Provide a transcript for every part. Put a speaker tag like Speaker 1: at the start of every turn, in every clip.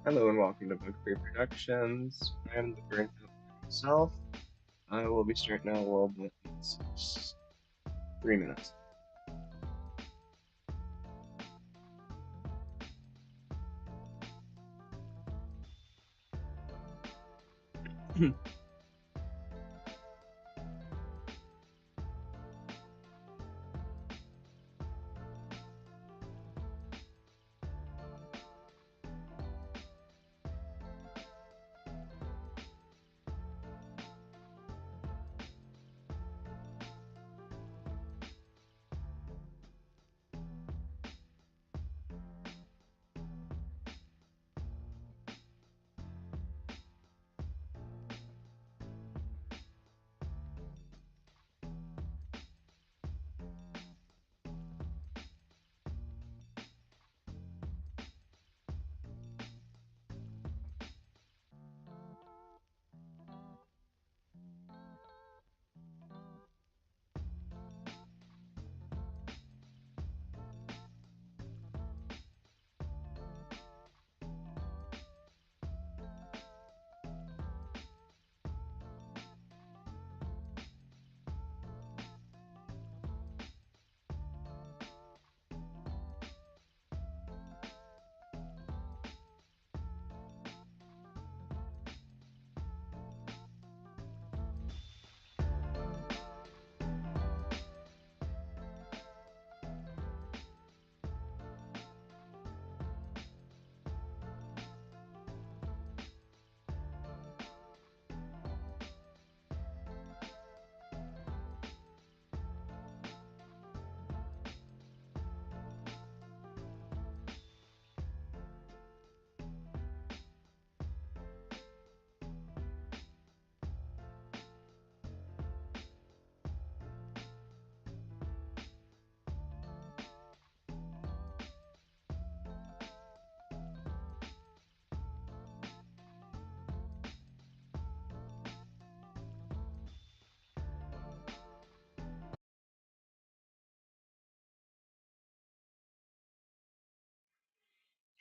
Speaker 1: Hello and welcome to Bug Free Productions. I am the burnt out myself. I will be starting out a little bit in 3 minutes.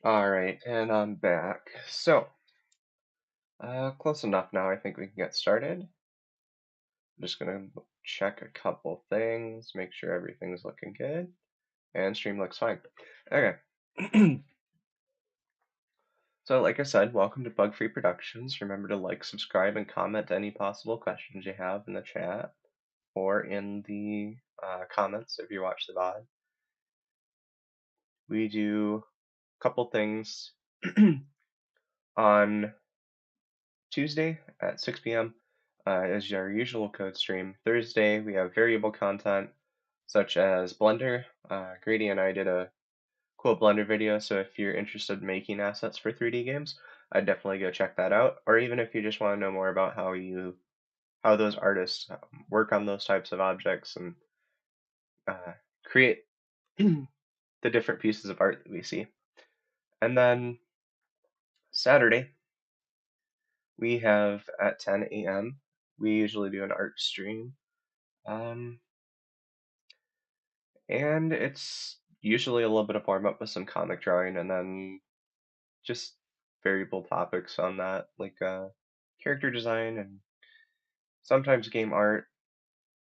Speaker 1: Alright, and I'm back. Close enough now. I think we can get started. I'm just gonna check a couple things, make sure everything's looking good, and stream looks fine. Okay. So, like I said, welcome to Bug Free Productions. Remember to like, subscribe, and comment any possible questions you have in the chat or in the comments if you watch the VOD. We do a couple things on Tuesday at 6 p.m. Is our usual code stream. Thursday, we have variable content such as Blender. Grady and I did a cool Blender video, so if you're interested in making assets for 3D games, I'd definitely go check that out. Or even if you just want to know more about how those artists work on those types of objects and create the different pieces of art that we see. And then Saturday, we have at 10 a.m. We usually do an art stream. Um, and it's usually a little bit of warm up with some comic drawing and then just variable topics on that, like character design and sometimes game art.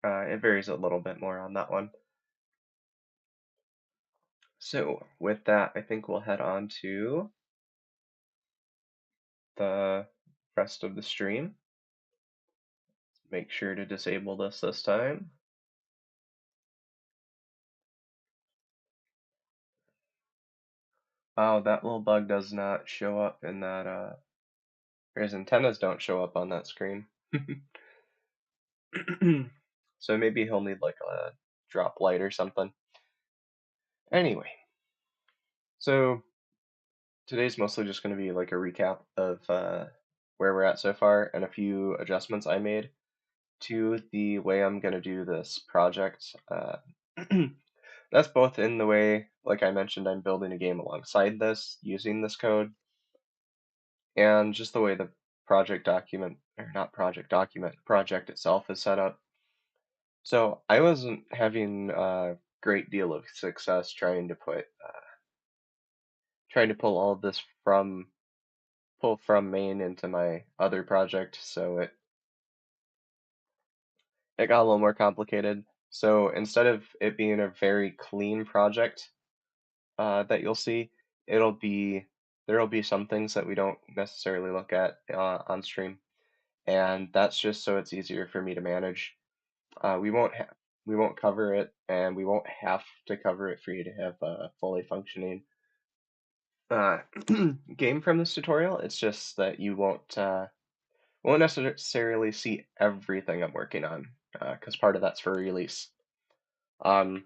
Speaker 1: It varies a little bit more on that one. So, with that, I think we'll head on to the rest of the stream. Make sure to disable this time. Wow, that little bug does not show up in that, his antennas don't show up on that screen. So maybe he'll need like a drop light or something. Anyway, so today's mostly just going to be like a recap of where we're at so far and a few adjustments I made to the way I'm going to do this project. That's both in the way, like I mentioned, I'm building a game alongside this, using this code, and just the way the project document, or not project document, project itself is set up. So I wasn't having a great deal of success trying to pull all of this from pull from main into my other project, so it got a little more complicated. So instead of it being a very clean project that you'll see, it'll be there'll be some things that we don't necessarily look at on stream, and that's just so it's easier for me to manage. We won't cover it, and we won't have to cover it for you to have a fully functioning uh, game from this tutorial. It's just that you won't necessarily see everything I'm working on, because part of that's for release. Um,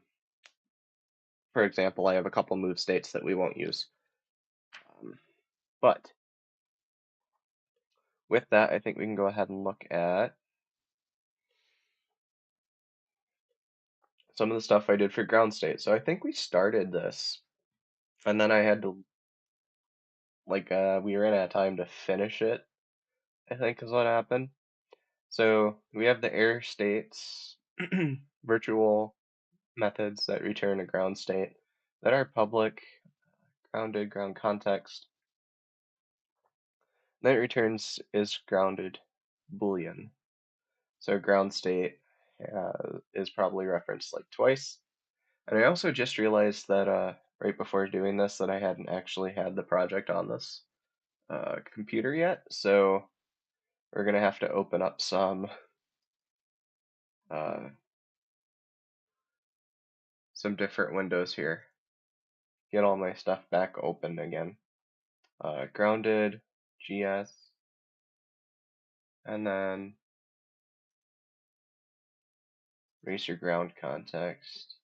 Speaker 1: for example, I have a couple move states that we won't use. But with that, I think we can go ahead and look at some of the stuff I did for ground state. So I think we started this, and then I had to, we ran out of time to finish it, I think is what happened. So we have the air states, virtual methods that return a ground state that are public, grounded, ground context. Then it returns is grounded Boolean. So ground state is probably referenced like twice. And I also just realized that right before doing this that I hadn't actually had the project on this computer yet. So we're gonna have to open up uh, some different windows here. Get all my stuff back open again. Grounded, GS, and then racer ground context.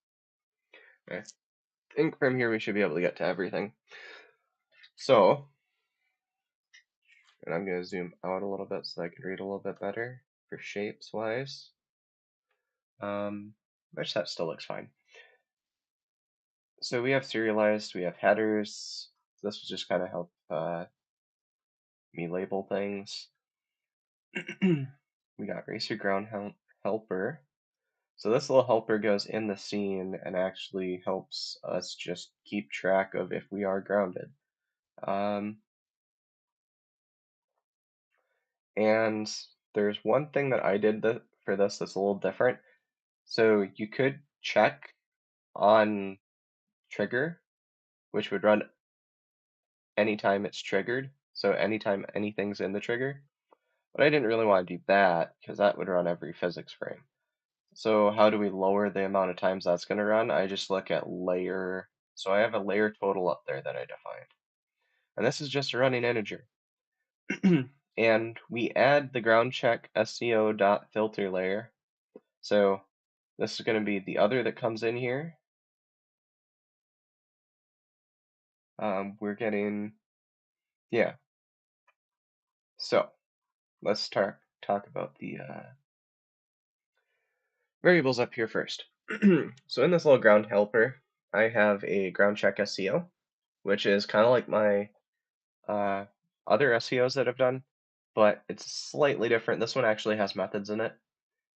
Speaker 1: I think from here we should be able to get to everything. So, and I'm going to zoom out a little bit so I can read a little bit better for shapes wise. Which that still looks fine. So we have serialized, we have headers. This will just kind of help me label things. We got racer ground helper. So this little helper goes in the scene and actually helps us just keep track of if we are grounded. And there's one thing that I did for this that's a little different. So you could check on trigger, which would run anytime it's triggered. So anytime anything's in the trigger. But I didn't really want to do that because that would run every physics frame. So how do we lower the amount of times that's going to run? I just look at layer. So I have a layer total up there that I defined. And this is just a running integer. And we add the ground check sco.filter layer. So this is going to be the other that comes in here. We're getting, yeah. So let's talk about the variables up here first. So in this little ground helper, I have a ground check SCO, which is kind of like my other SCOs that I've done, but it's slightly different. This one actually has methods in it,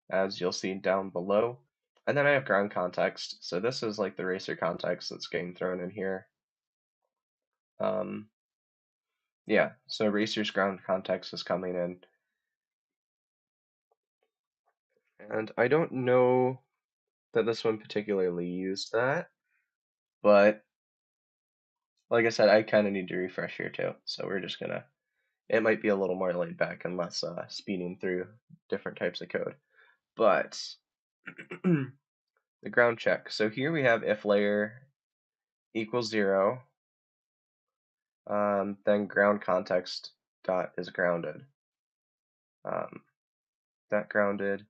Speaker 1: as you'll see down below. And then I have ground context. So this is like the racer context that's getting thrown in here. Yeah, so racer's ground context is coming in. And I don't know that this one particularly used that, but like I said, I kind of need to refresh here too. So we're just gonna, it might be a little more laid back and less speeding through different types of code. But the ground check. So here we have if layer equals 0, then ground context dot is grounded. That grounded,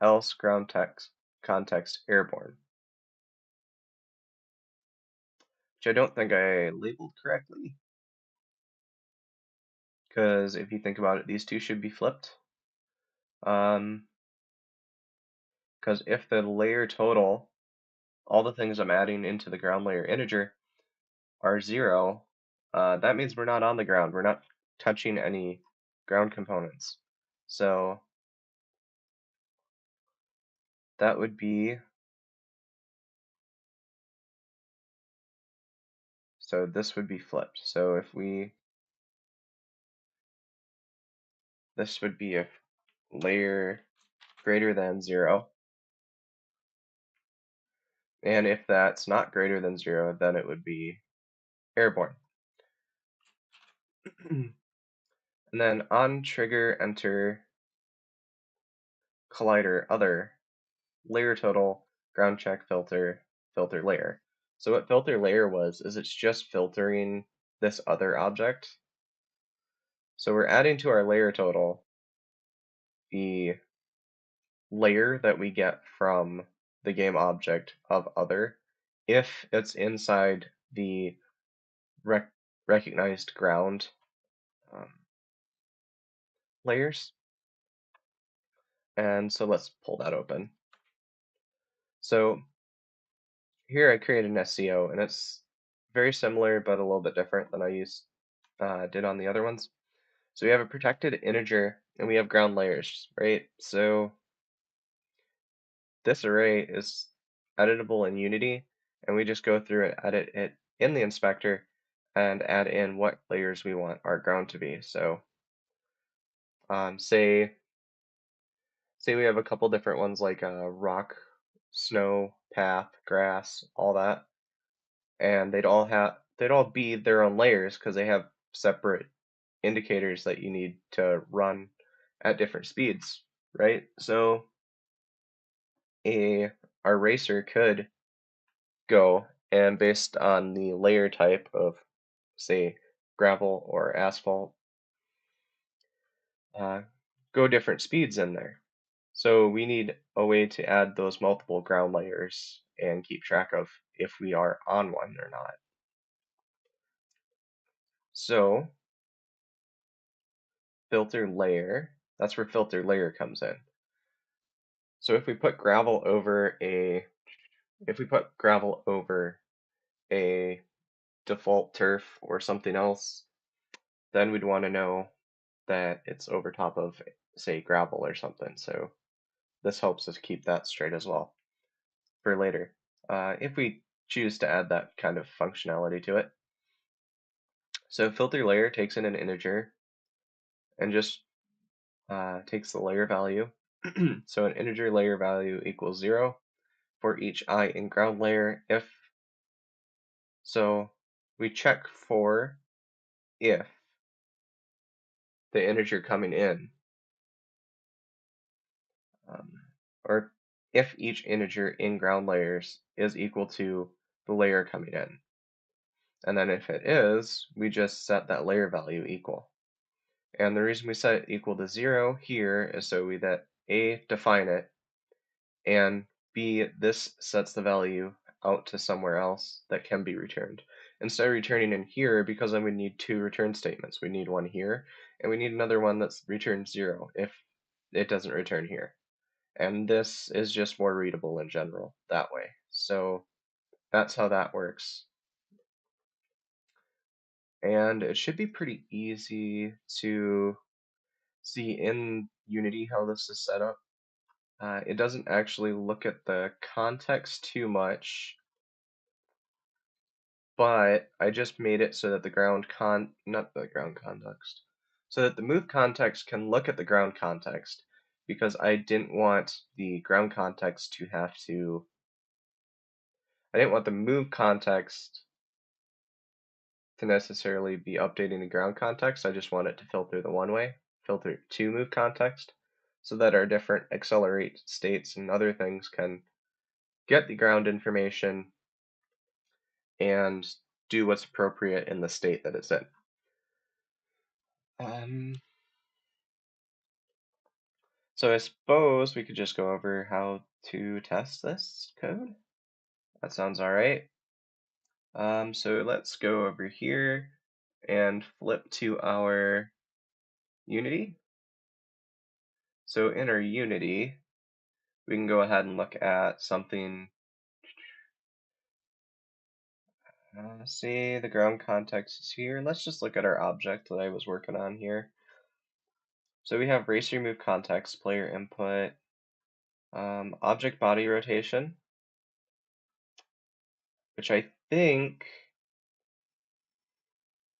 Speaker 1: else ground text context airborne. Which I don't think I labeled correctly. Because if you think about it, these two should be flipped. Because if the layer total, all the things I'm adding into the ground layer integer are 0, that means we're not on the ground. We're not touching any ground components. So that would be, so this would be flipped. So if we this would be if layer greater than 0. And if that's not greater than 0, then it would be airborne. And then on trigger enter collider other layer total ground check filter filter layer. So what filter layer was is it's just filtering this other object. So we're adding to our layer total the layer that we get from the game object of other if it's inside the recognized ground um, layers. And so let's pull that open. So here I created an SCO, and it's very similar but a little bit different than I did on the other ones. So we have a protected integer and we have ground layers, right? So this array is editable in Unity, and we just go through and edit it in the inspector and add in what layers we want our ground to be. So say we have a couple different ones like rock, snow, path, grass, all that, and they'd all be their own layers because they have separate indicators that you need to run at different speeds, right? So a our racer could go and based on the layer type of say gravel or asphalt, uh, go different speeds in there. So we need a way to add those multiple ground layers and keep track of if we are on one or not. So filter layer, that's where filter layer comes in. So if we put gravel over a default turf or something else, then we'd want to know that it's over top of say gravel or something. So this helps us keep that straight as well for later. If we choose to add that kind of functionality to it. So filter layer takes in an integer and just takes the layer value. So an integer layer value equals 0 for each I in ground layer if. So we check for if the integer coming in, um, or if each integer in ground layers is equal to the layer coming in. And then if it is, we just set that layer value equal. And the reason we set it equal to 0 here is so we that A, define it, and B, this sets the value out to somewhere else that can be returned. Instead of returning in here, because then we need two return statements. We need one here, and we need another one that's returned 0 if it doesn't return here. And this is just more readable in general that way. So that's how that works. And it should be pretty easy to see in Unity how this is set up. It doesn't actually look at the context too much, but I just made it so that not the ground context, so that the move context can look at the ground context, because I didn't want the ground context to I didn't want the move context to necessarily be updating the ground context. I just want it to filter the one way, filter to move context, so that our different accelerate states and other things can get the ground information and do what's appropriate in the state that it's in. Um, so I suppose we could just go over how to test this code. That sounds all right. So let's go over here and flip to our Unity. So in our Unity, we can go ahead and look at something. See, the ground context is here. Let's just look at our object that I was working on here. So we have racer move context, player input, object body rotation, which I think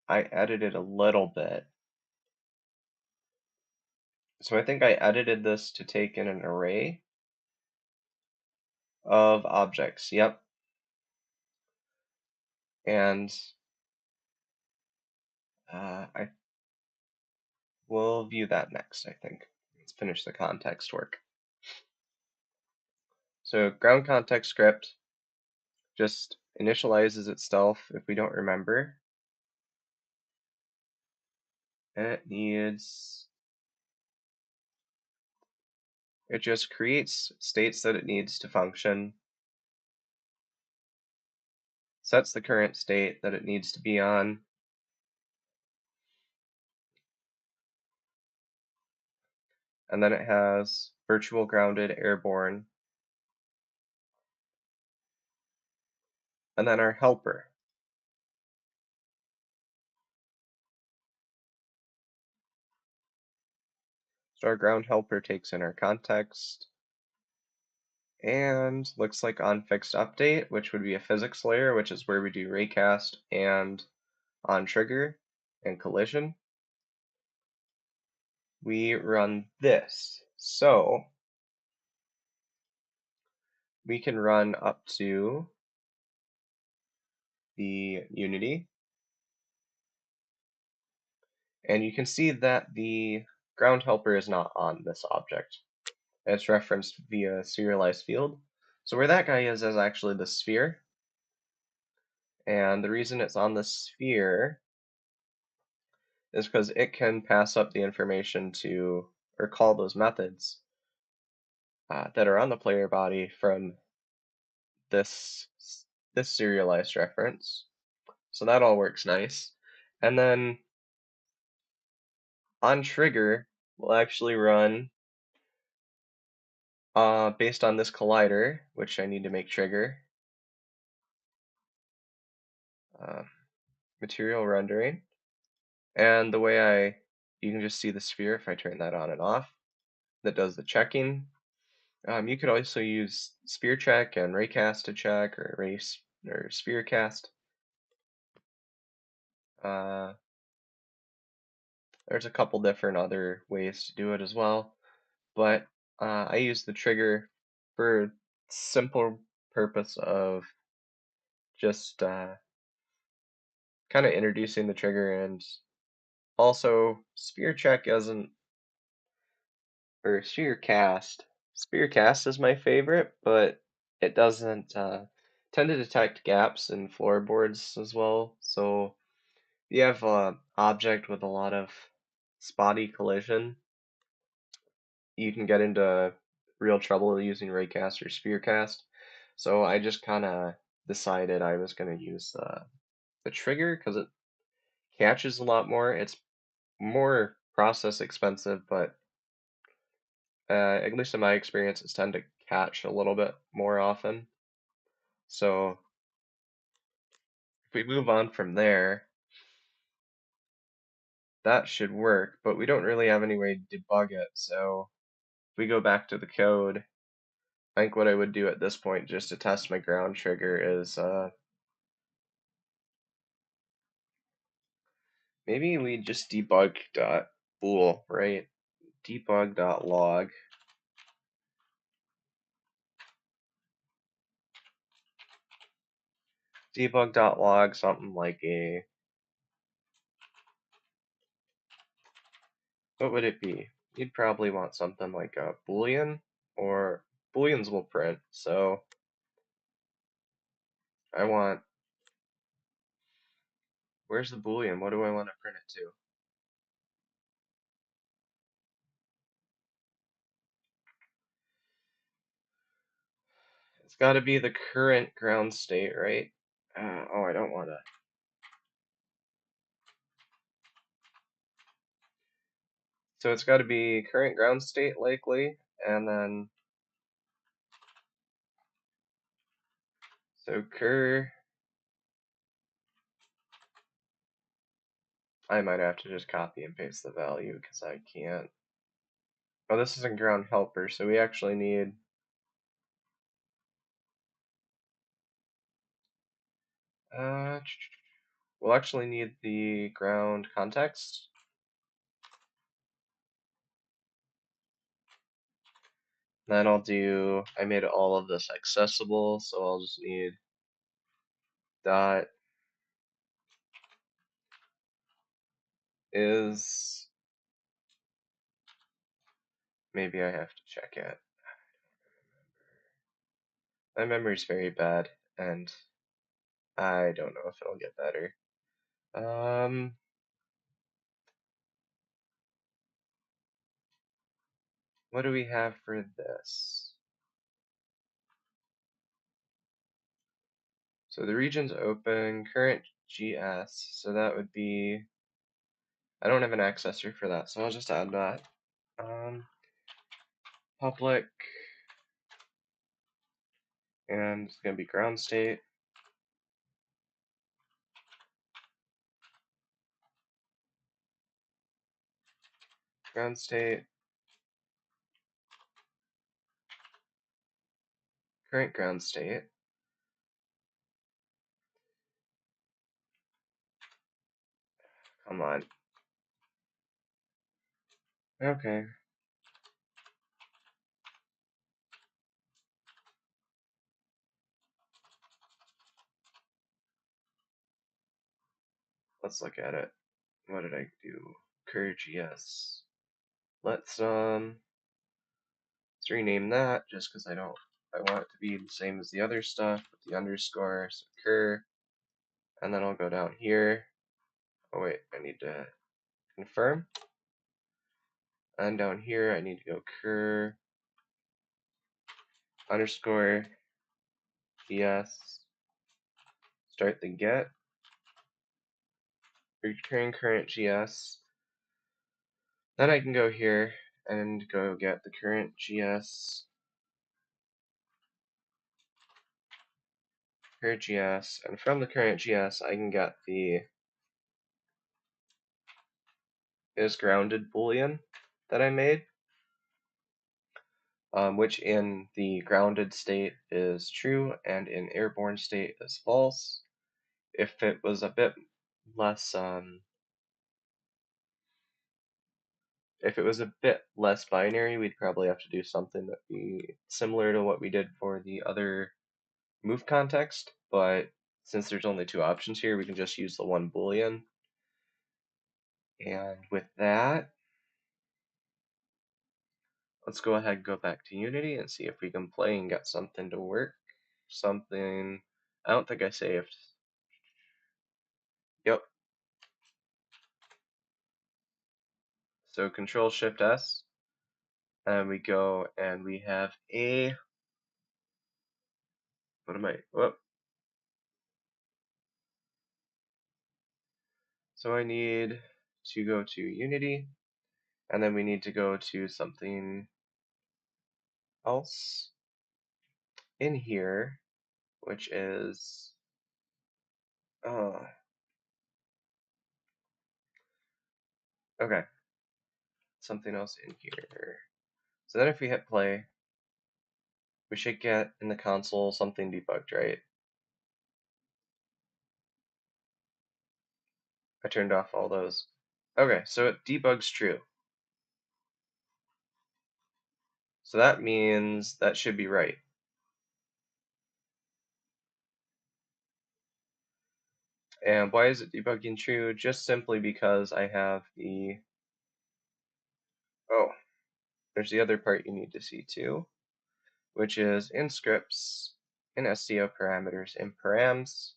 Speaker 1: I edited a little bit. So I think I edited this to take in an array of objects. Yep. And I will view that next, I think. Let's finish the context work. So ground context script just initializes itself if we don't remember. And it just creates states that it needs to function, sets the current state that it needs to be on, and then it has virtual grounded airborne, and then our helper. So our ground helper takes in our context and looks like on fixed update, which would be a physics layer, which is where we do raycast and on trigger and collision. We run this. So we can run up to the Unity, and you can see that the ground helper is not on this object. It's referenced via serialized field. So where that guy is actually the sphere. And the reason it's on the sphere is because it can pass up the information to, or call those methods that are on the player body from this serialized reference. So that all works nice. And then on trigger, we'll actually run based on this collider, which I need to make trigger, uh, material rendering. And the way you can just see the sphere if I turn that on and off, that does the checking. You could also use sphere check and raycast to check, or sphere cast. Uh, there's a couple different other ways to do it as well, but I use the trigger for simple purpose of just kind of introducing the trigger, and also sphere check isn't, or sphere cast. Sphere cast is my favorite, but it doesn't tend to detect gaps in floorboards as well. So if you have an object with a lot of spotty collision, you can get into real trouble using raycast or sphere cast. So I just kind of decided I was going to use the trigger because it catches a lot more. It's more process expensive, but at least in my experience, it's tend to catch a little bit more often. So if we move on from there, that should work, but we don't really have any way to debug it. So if we go back to the code, I think what I would do at this point just to test my ground trigger is maybe we just debug.bool, right? Debug.log. Debug.log something like what would it be? You'd probably want something like a Boolean, or Booleans will print. So I want, where's the Boolean? What do I want to print it to? It's got to be the current ground state, right? Oh, I don't want to. So it's got to be current ground state likely, and then so I might have to just copy and paste the value because I can't. Oh, this isn't ground helper, so we actually need. Uh, we'll actually need the ground context. Then I made all of this accessible, so I'll just need dot is, maybe I have to check it. My memory's very bad, and I don't know if it'll get better. Um, what do we have for this? So the region's open, current GS, so that would be, I don't have an accessor for that, so I'll just add that. Public, and it's gonna be ground state. Ground state, current ground state. Come on. Okay. Let's look at it. What did I do? CurGS. Let's rename that just because I want it to be the same as the other stuff with the underscore, so cur, and then I'll go down here. Oh wait, I need to confirm. And down here I need to go cur underscore gs, start the get, return current gs. Then I can go here and go get the current gs, current gs, and from the current gs I can get the is grounded boolean that I made, which in the grounded state is true and in airborne state is false. If it was a bit less, if it was a bit less binary, we'd probably have to do something that be similar to what we did for the other move context, but since there's only two options here, we can just use the one boolean. And with that, let's go ahead and go back to Unity and see if we can play and get something to work. Something, I don't think I saved. Yep. So Control Shift S, and we go and we have a, what am I, whoop. So I need to go to Unity, and then we need to go to something else in here, which is, okay, something else in here. So then if we hit play, we should get in the console something debugged, right? I turned off all those. Okay, so it debugs true. So that means that should be right. And why is it debugging true? Just simply because I have the, oh, there's the other part you need to see too, which is in scripts, in SCO parameters, in params,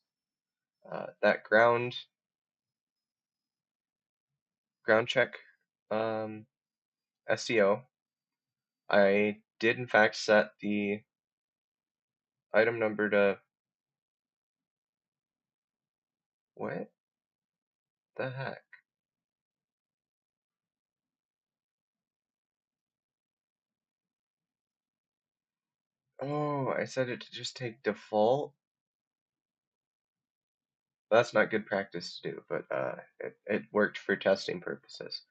Speaker 1: that ground check SCO, I did in fact set the item number to, what the heck? Oh, I set it to just take default. That's not good practice to do, but it worked for testing purposes.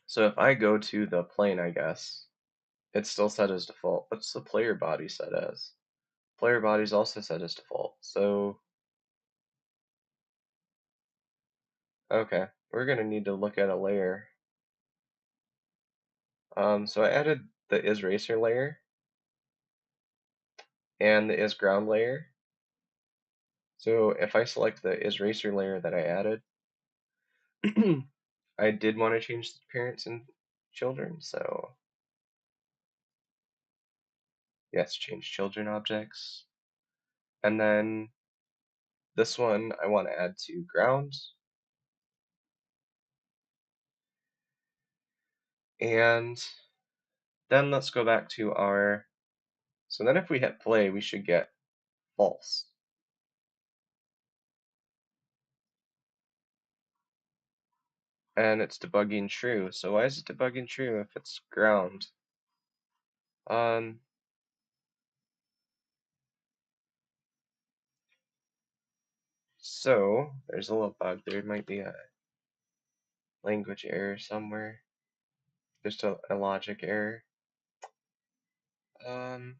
Speaker 1: So if I go to the plane, I guess, it's still set as default. What's the player body set as? Player body is also set as default. So, okay, we're gonna need to look at a layer. So I added the isRacer layer and the isGround layer. So if I select the isRacer layer that I added, I did want to change the parents and children, so yes, change children objects. And then this one I want to add to ground. And then let's go back to our, so then if we hit play, we should get false. And it's debugging true. So why is it debugging true if it's ground? Um, so there's a little bug. There might be a language error somewhere. Just a logic error. Um,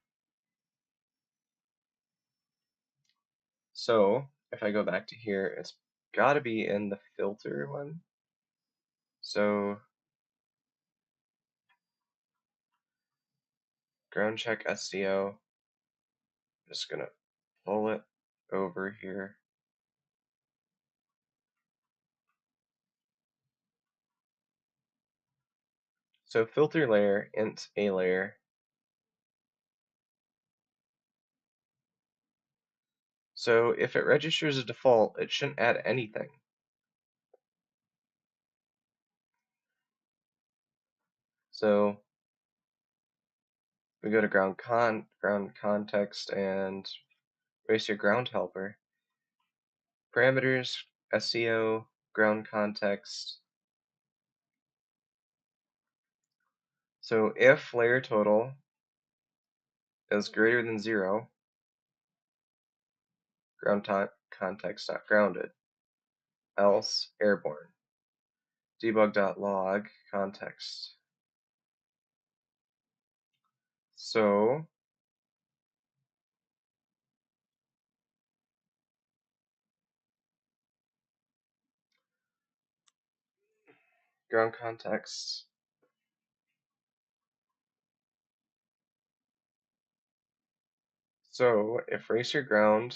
Speaker 1: so if I go back to here, it's gotta be in the filter one. So ground check SCO. Just gonna pull it over here. So filter layer, int a layer. So if it registers a default, it shouldn't add anything. So we go to ground context and raise your ground helper. Parameters, SCO, ground context. So if layer total is greater than 0, ground context not grounded, else airborne. Debug.log context. So ground context. So if racer ground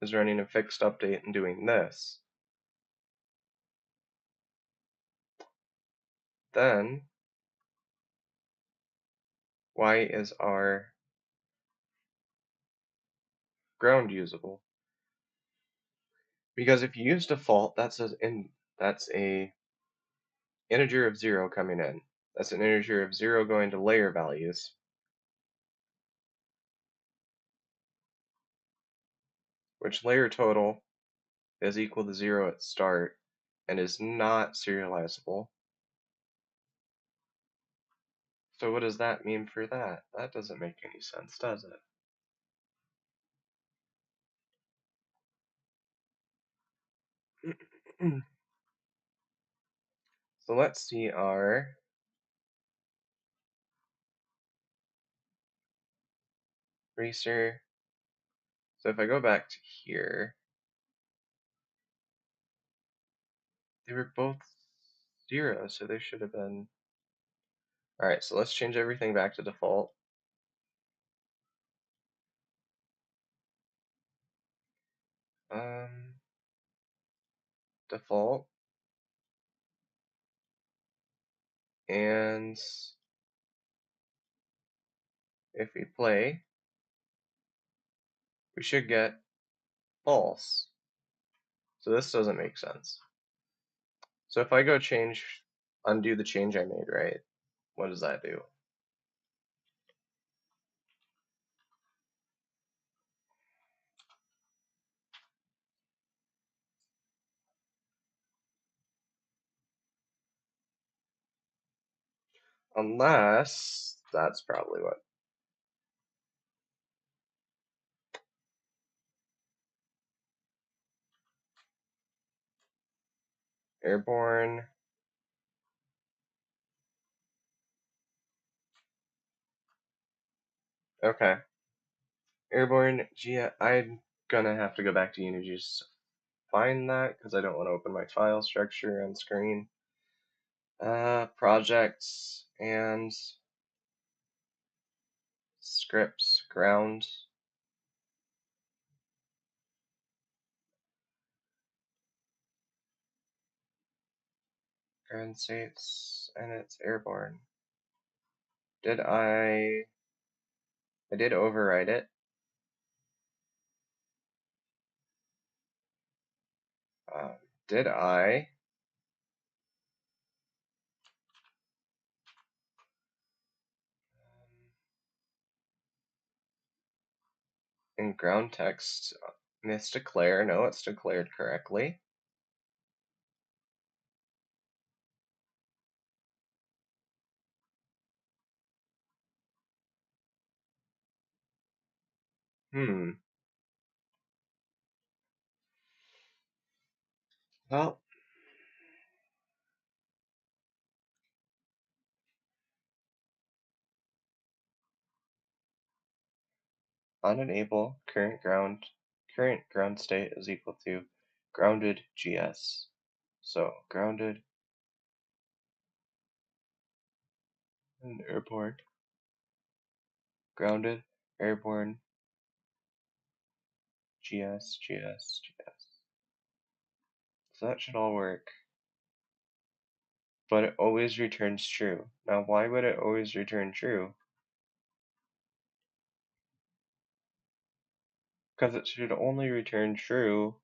Speaker 1: is running a fixed update and doing this, then why is our ground usable? Because if you use default, that's a integer of 0 coming in. That's an integer of 0 going to layer values. Which layer total is equal to 0 at start and is not serializable. So what does that mean for that? That doesn't make any sense, does it? So let's see our racer. So if I go back to here, they were both 0, so they should have been. Alright, so let's change everything back to default. Default. And if we play, we should get false. So this doesn't make sense. So if I go undo the change I made, right? What does that do? Unless that's probably what. Airborne. Okay. Airborne. Gee, I'm gonna have to go back to Unity just to find that because I don't want to open my file structure on screen. Projects and scripts ground. Ground states, and it's airborne. I did overwrite it. Did I in ground text misdeclare? No, it's declared correctly. Well, unenable current ground state is equal to grounded GS. So grounded and airborne. Grounded, airborne, GS, GS, GS. So that should all work. But it always returns true. Now why would it always return true? Because it should only return true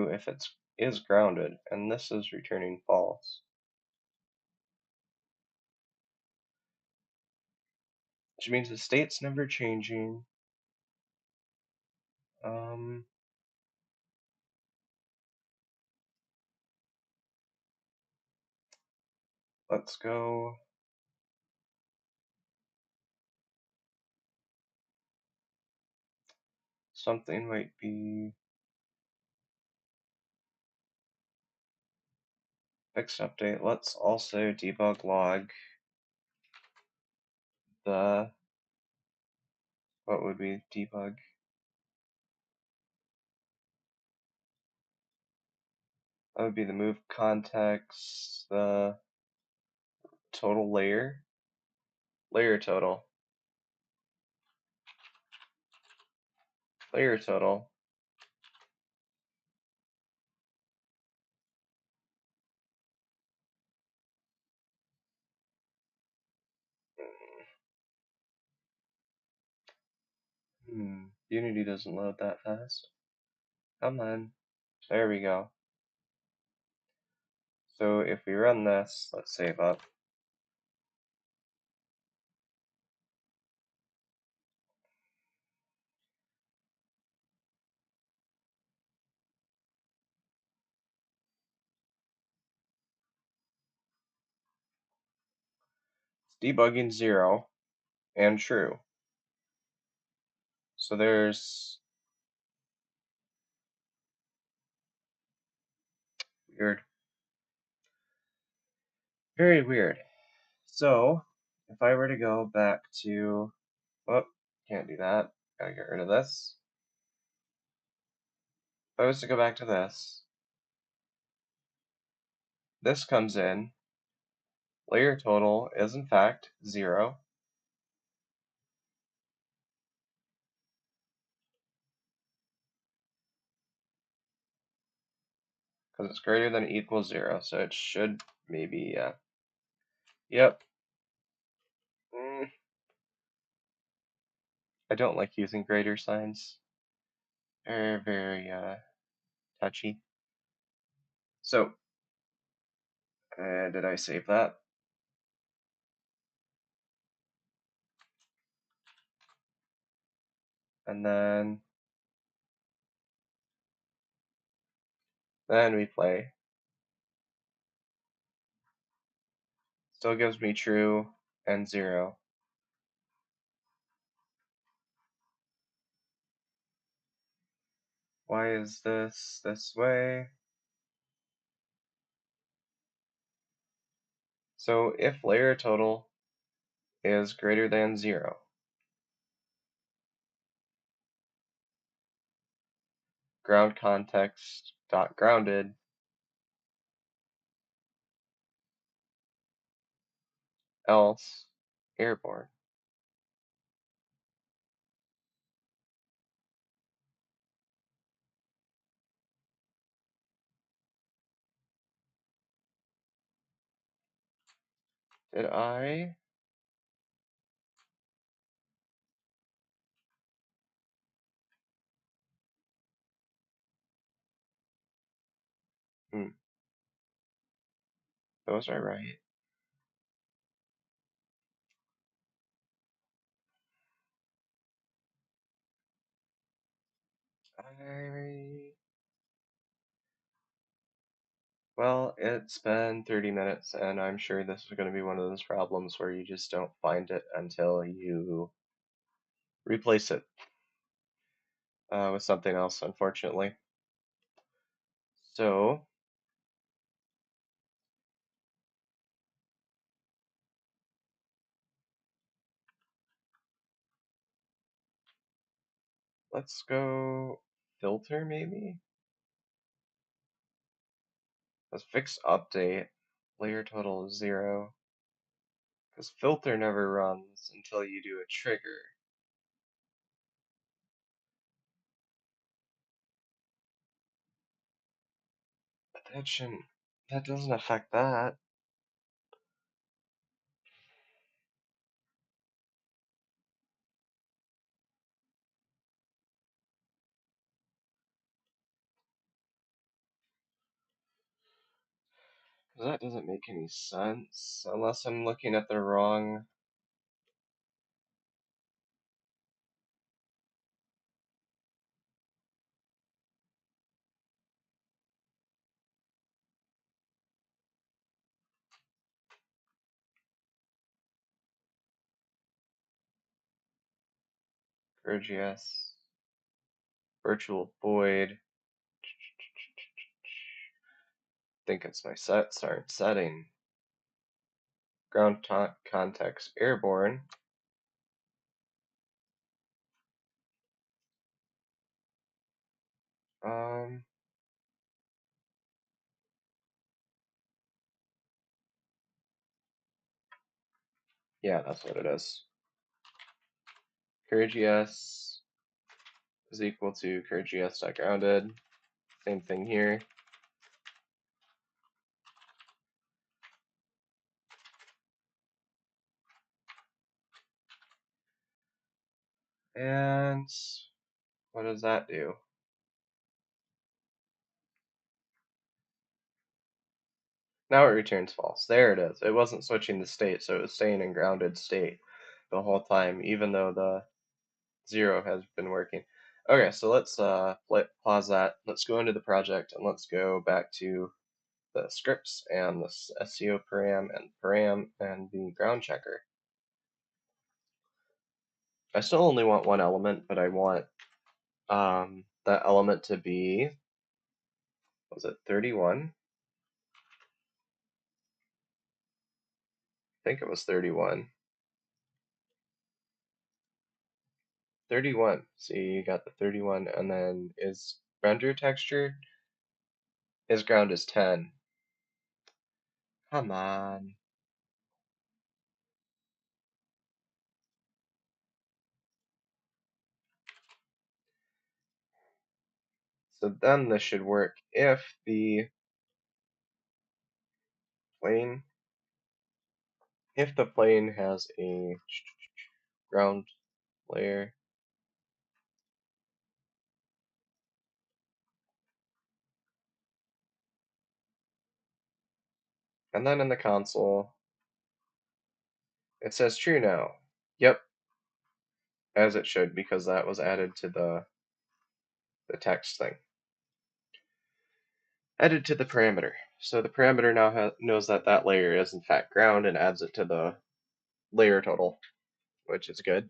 Speaker 1: if it is grounded, and this is returning false. Which means the state's never changing. Let's go. Something might be fixed update. Let's also debug log the, what would be debug? That would be the move context, the total layer total, layer total. Unity doesn't load that fast. Come on. There we go. So if we run this, let's save up. It's debugging 0 and true. So there's weird. Very weird. So if I were to go back to, oh, can't do that. Gotta get rid of this. If I was to go back to this comes in. Layer total is in fact 0. Because it's greater than or equals 0, so it should maybe, yep. I don't like using greater signs. They're very touchy. So, did I save that? And then we play. Still gives me true and 0. Why is this way? So if layer total is greater than 0, ground context dot grounded else airborne. Did I? Hmm, those are right. I Well, it's been 30 minutes, and I'm sure this is going to be one of those problems where you just don't find it until you replace it with something else, unfortunately. So let's go filter maybe? Let's fix update. Layer total is 0. Because filter never runs until you do a trigger. But that doesn't affect that. Because that doesn't make any sense unless I'm looking at the wrong. GS virtual void. Think it's my start setting. Ground context airborne. Um, yeah, that's what it is. CurryGS is equal to CurryGS.grounded. Same thing here. And what does that do? Now it returns false. There it is. It wasn't switching the state, so it was staying in grounded state the whole time, even though the 0 has been working. Okay, so let's pause that. Let's go into the project and let's go back to the scripts and the SEO param and the ground checker. I still only want one element, but I want that element to be, was it 31? I think it was 31. 31. See, you got the 31, and then is render texture, his ground is 10. Come on. So then this should work if the plane, if the plane has a ground layer, and then in the console, it says true now. Yep, as it should, because that was added to the text thing. Added to the parameter. So the parameter now knows that that layer is in fact ground and adds it to the layer total, which is good.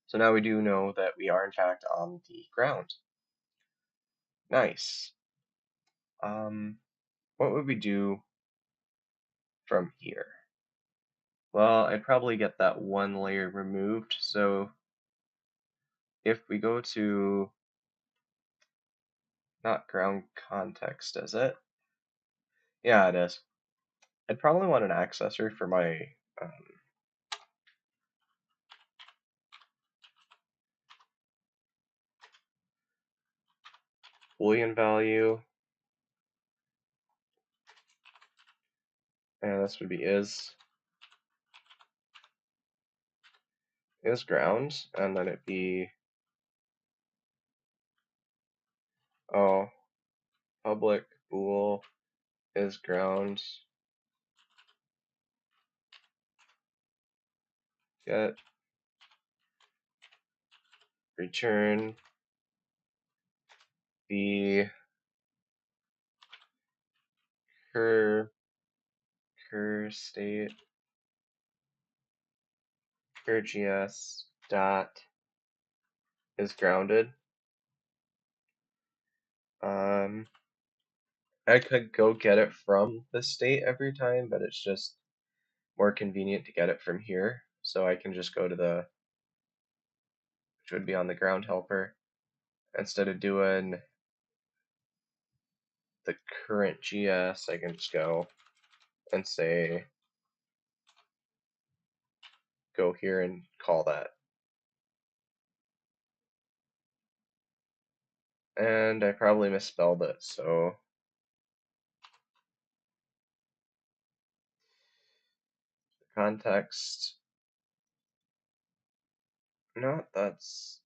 Speaker 1: So now we do know that we are in fact on the ground. Nice. What would we do from here? Well, I'd probably get that one layer removed. So if we go to, not ground context, is it? Yeah, it is. I'd probably want an accessor for my um, Boolean value, and this would be is ground, and then it'd be public bool is ground get return the cur state cur.gs dot is grounded. I could go get it from the state every time, but it's just more convenient to get it from here. So I can just go to which would be on the ground helper, instead of doing the current GS, I can just go and say, go here and call that. And I probably misspelled it, so context, no, that's,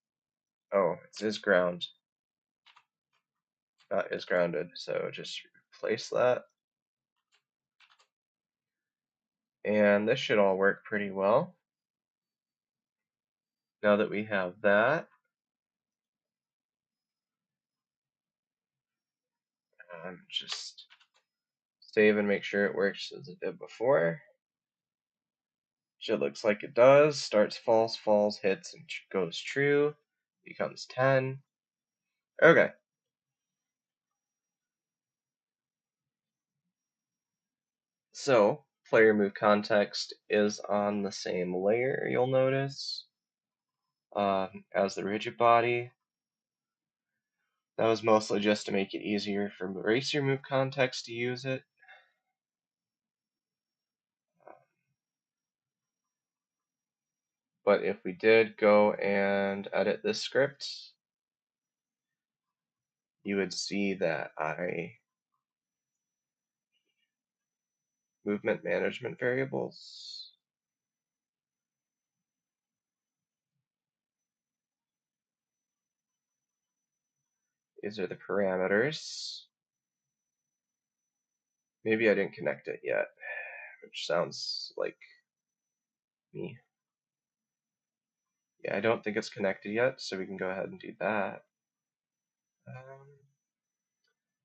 Speaker 1: it is ground, not is grounded, so just replace that. And this should all work pretty well. Now that we have that, just save and make sure it works as it did before. It looks like it does. Starts false, falls, hits, and goes true. Becomes 10. Okay. So, player move context is on the same layer, you'll notice, as the rigid body. That was mostly just to make it easier for racer move context to use it. But if we did go and edit this script, you would see that movement management variables. These are the parameters. Maybe I didn't connect it yet, which sounds like me. Yeah, I don't think it's connected yet, so we can go ahead and do that.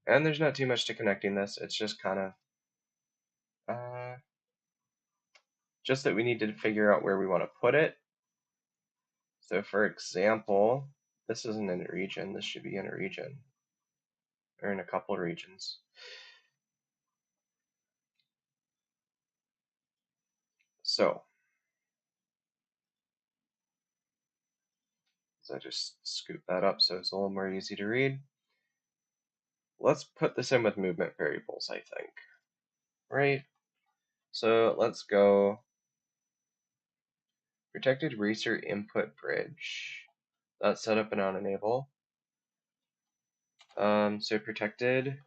Speaker 1: And there's not too much to connecting this. It's just kind of just that we need to figure out where we want to put it. So for example, this isn't in a region. This should be in a region, or in a couple of regions. So I just scoop that up so it's a little more easy to read. Let's put this in with movement variables, I think. Right? So let's go protected racer input bridge. That's set up and on enable. So protected,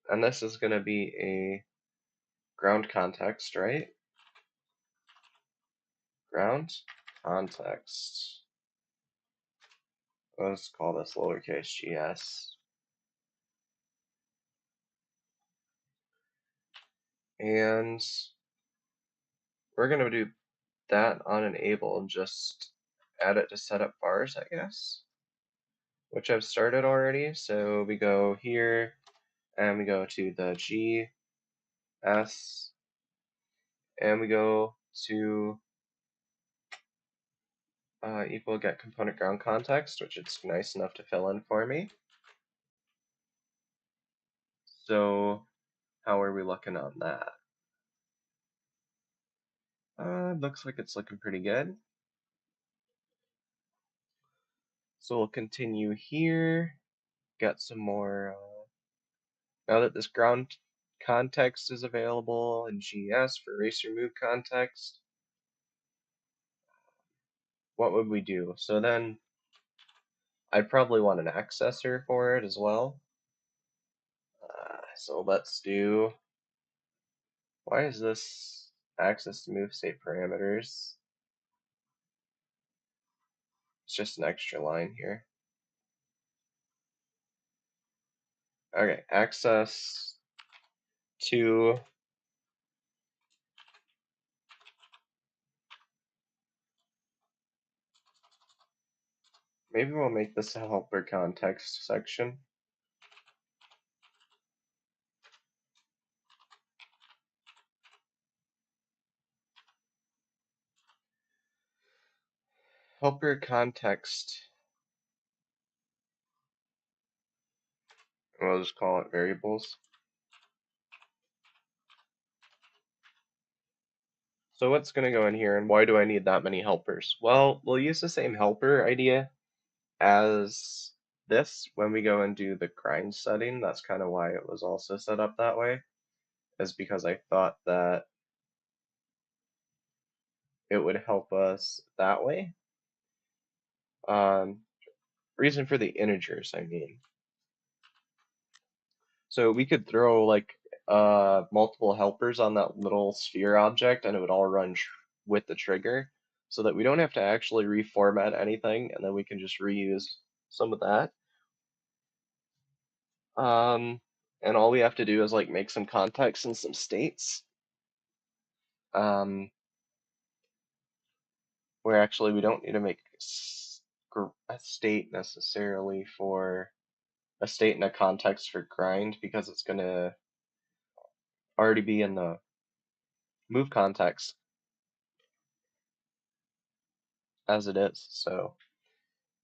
Speaker 1: and this is going to be a ground context, right? Ground context. Let's call this lowercase gs. And we're going to do that on enable and just add it to setup bars, I guess, which I've started already. So we go here and we go to the GS and we go to equal get component ground context, which it's nice enough to fill in for me. So how are we looking on that? Looks like it's looking pretty good. So we'll continue here, get some more Now that this ground context is available in GS for racer move context, what would we do? So then I'd probably want an accessor for it as well. So let's do, why is this access to move state parameters? It's just an extra line here. Okay, access to maybe we'll make this a helper context section. Helper context. We'll just call it variables. So what's going to go in here, and why do I need that many helpers? Well, we'll use the same helper idea as this when we go and do the grind setting. That's kind of why it was also set up that way, is because I thought that it would help us that way. Reason for the integers, I mean. So we could throw like multiple helpers on that little sphere object and it would all run with the trigger so that we don't have to actually reformat anything and then we can just reuse some of that. And all we have to do is like make some context and some states. Where actually we don't need to make a state necessarily for a state and a context for grind because it's going to already be in the move context as it is. So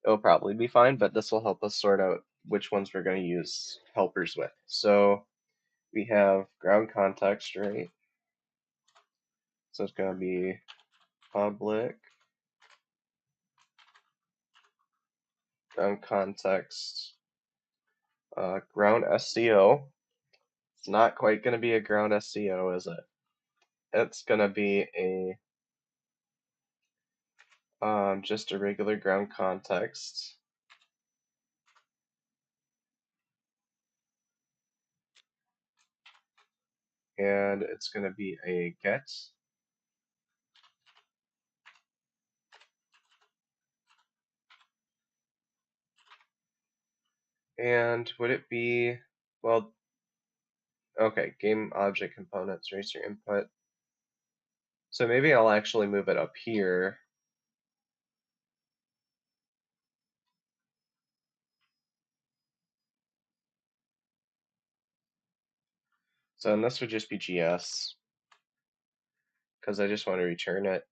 Speaker 1: it'll probably be fine, but this will help us sort out which ones we're going to use helpers with. So we have ground context, right? So it's going to be public ground context ground SCO. It's not quite going to be a ground SCO, is it? It's going to be a just a regular ground context. And it's going to be a get. And would it be, well, okay, game object components, racer input. So maybe I'll actually move it up here. So then this would just be GS, because I just want to return it.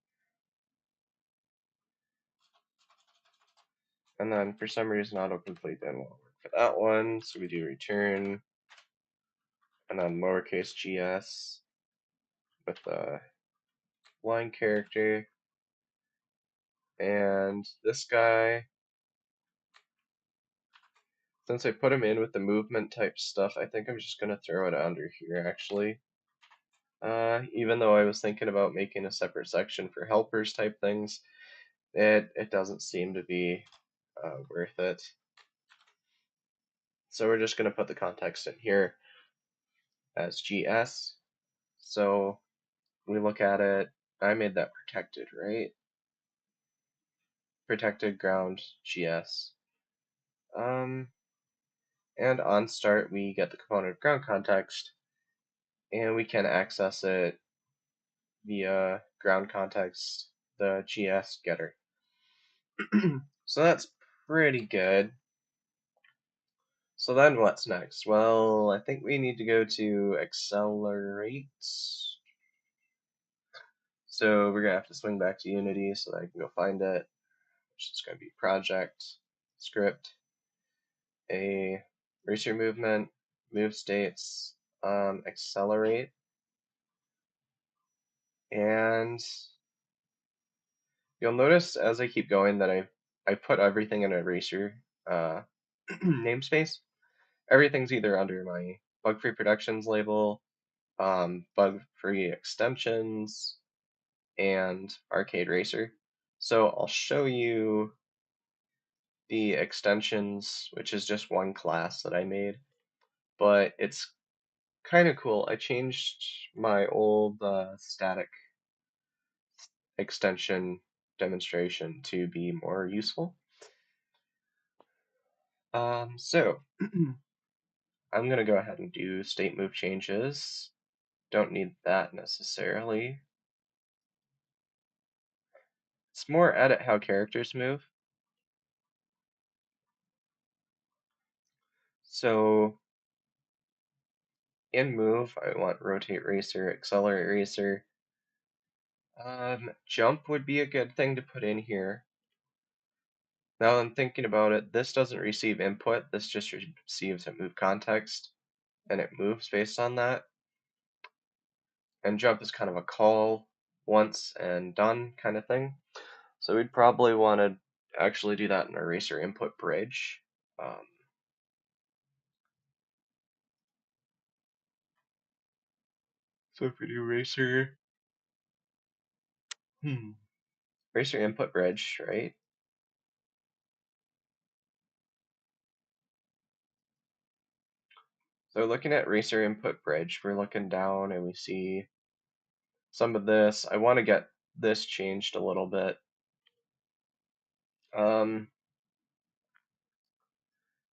Speaker 1: And then for some reason autocomplete didn't want to work for that one, so we do return, and then lowercase gs with the line character. And this guy, since I put him in with the movement type stuff, I think I'm just going to throw it under here actually. Even though I was thinking about making a separate section for helpers type things, it doesn't seem to be worth it. So we're just going to put the context in here as GS. So we look at it, I made that protected, right? Protected ground GS. And on start, we get the component ground context, and we can access it via ground context, the GS getter. So that's pretty good. So then what's next? Well, I think we need to go to accelerate. So we're gonna have to swing back to Unity so that I can go find it, which is gonna be project, script, a racer movement, move states, accelerate, and you'll notice as I keep going that I put everything in a racer namespace. Everything's either under my bug-free productions label, bug-free extensions, and arcade racer. So I'll show you the extensions, which is just one class that I made, but it's kind of cool. I changed my old static extension demonstration to be more useful. So I'm going to go ahead and do state move changes. Don't need that necessarily. It's more edit how characters move. So in move, I want rotate racer, accelerate racer. Jump would be a good thing to put in here. Now I'm thinking about it, this doesn't receive input, this just receives a move context, and it moves based on that. And jump is kind of a call once and done kind of thing. So we'd probably want to actually do that in a racer input bridge. So if we do racer input bridge, right? So looking at racer input bridge, we're looking down and we see some of this. I want to get this changed a little bit.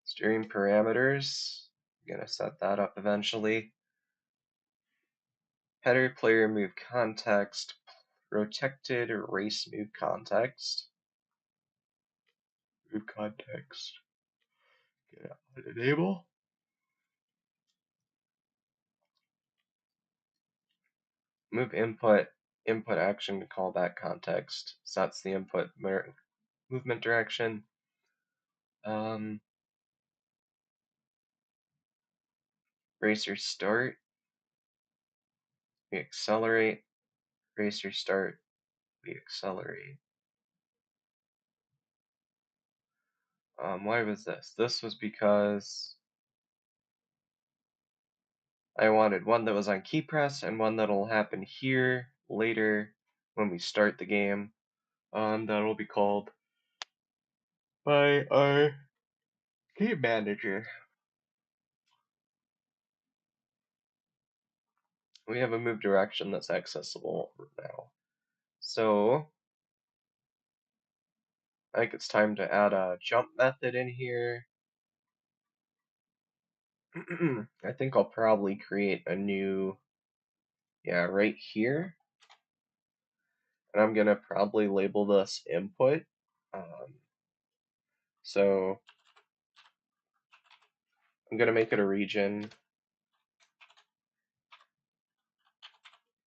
Speaker 1: Steering parameters, I'm gonna set that up eventually. Header player move context, protected race move context. Move context. Get out and enable. Move input, input action to callback context. Sets the input movement direction. Racer start. We accelerate. Racer start. We accelerate. Why was this? This was because I wanted one that was on key press and one that'll happen here later when we start the game. That'll be called by our game manager. We have a move direction that's accessible now. So I think it's time to add a jump method in here. I think I'll probably create a new, right here. And I'm gonna probably label this input. So I'm gonna make it a region.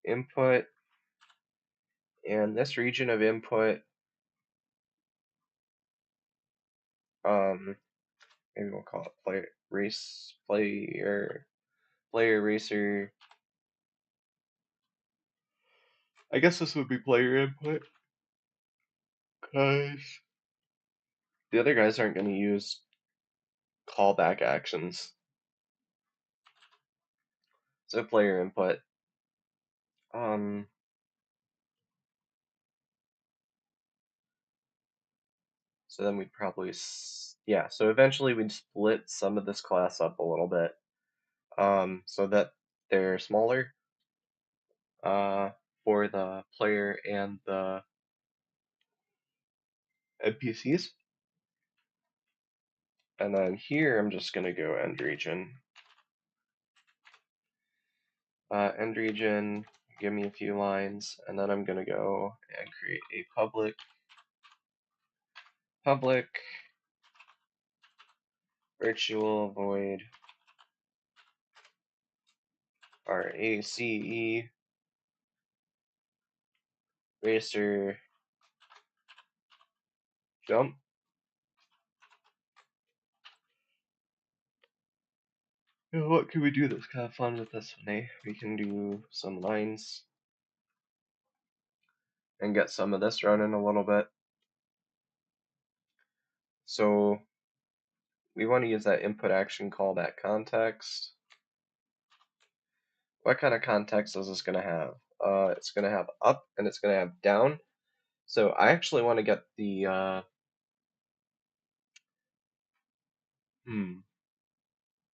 Speaker 1: Input, and this region of input, maybe we'll call it player racer. I guess this would be player input, because the other guys aren't going to use callback actions. So player input. So then we'd probably, so eventually we'd split some of this class up a little bit, so that they're smaller, for the player and the NPCs. And then here I'm just going to go end region. End region, give me a few lines, and then I'm going to go and create a public virtual void RACE racer jump. What can we do that's kind of fun with this one, eh? We can do some lines and get some of this running a little bit. So we want to use that input action callback context. what kind of context is this going to have? It's going to have up and it's going to have down. So I actually want to get the,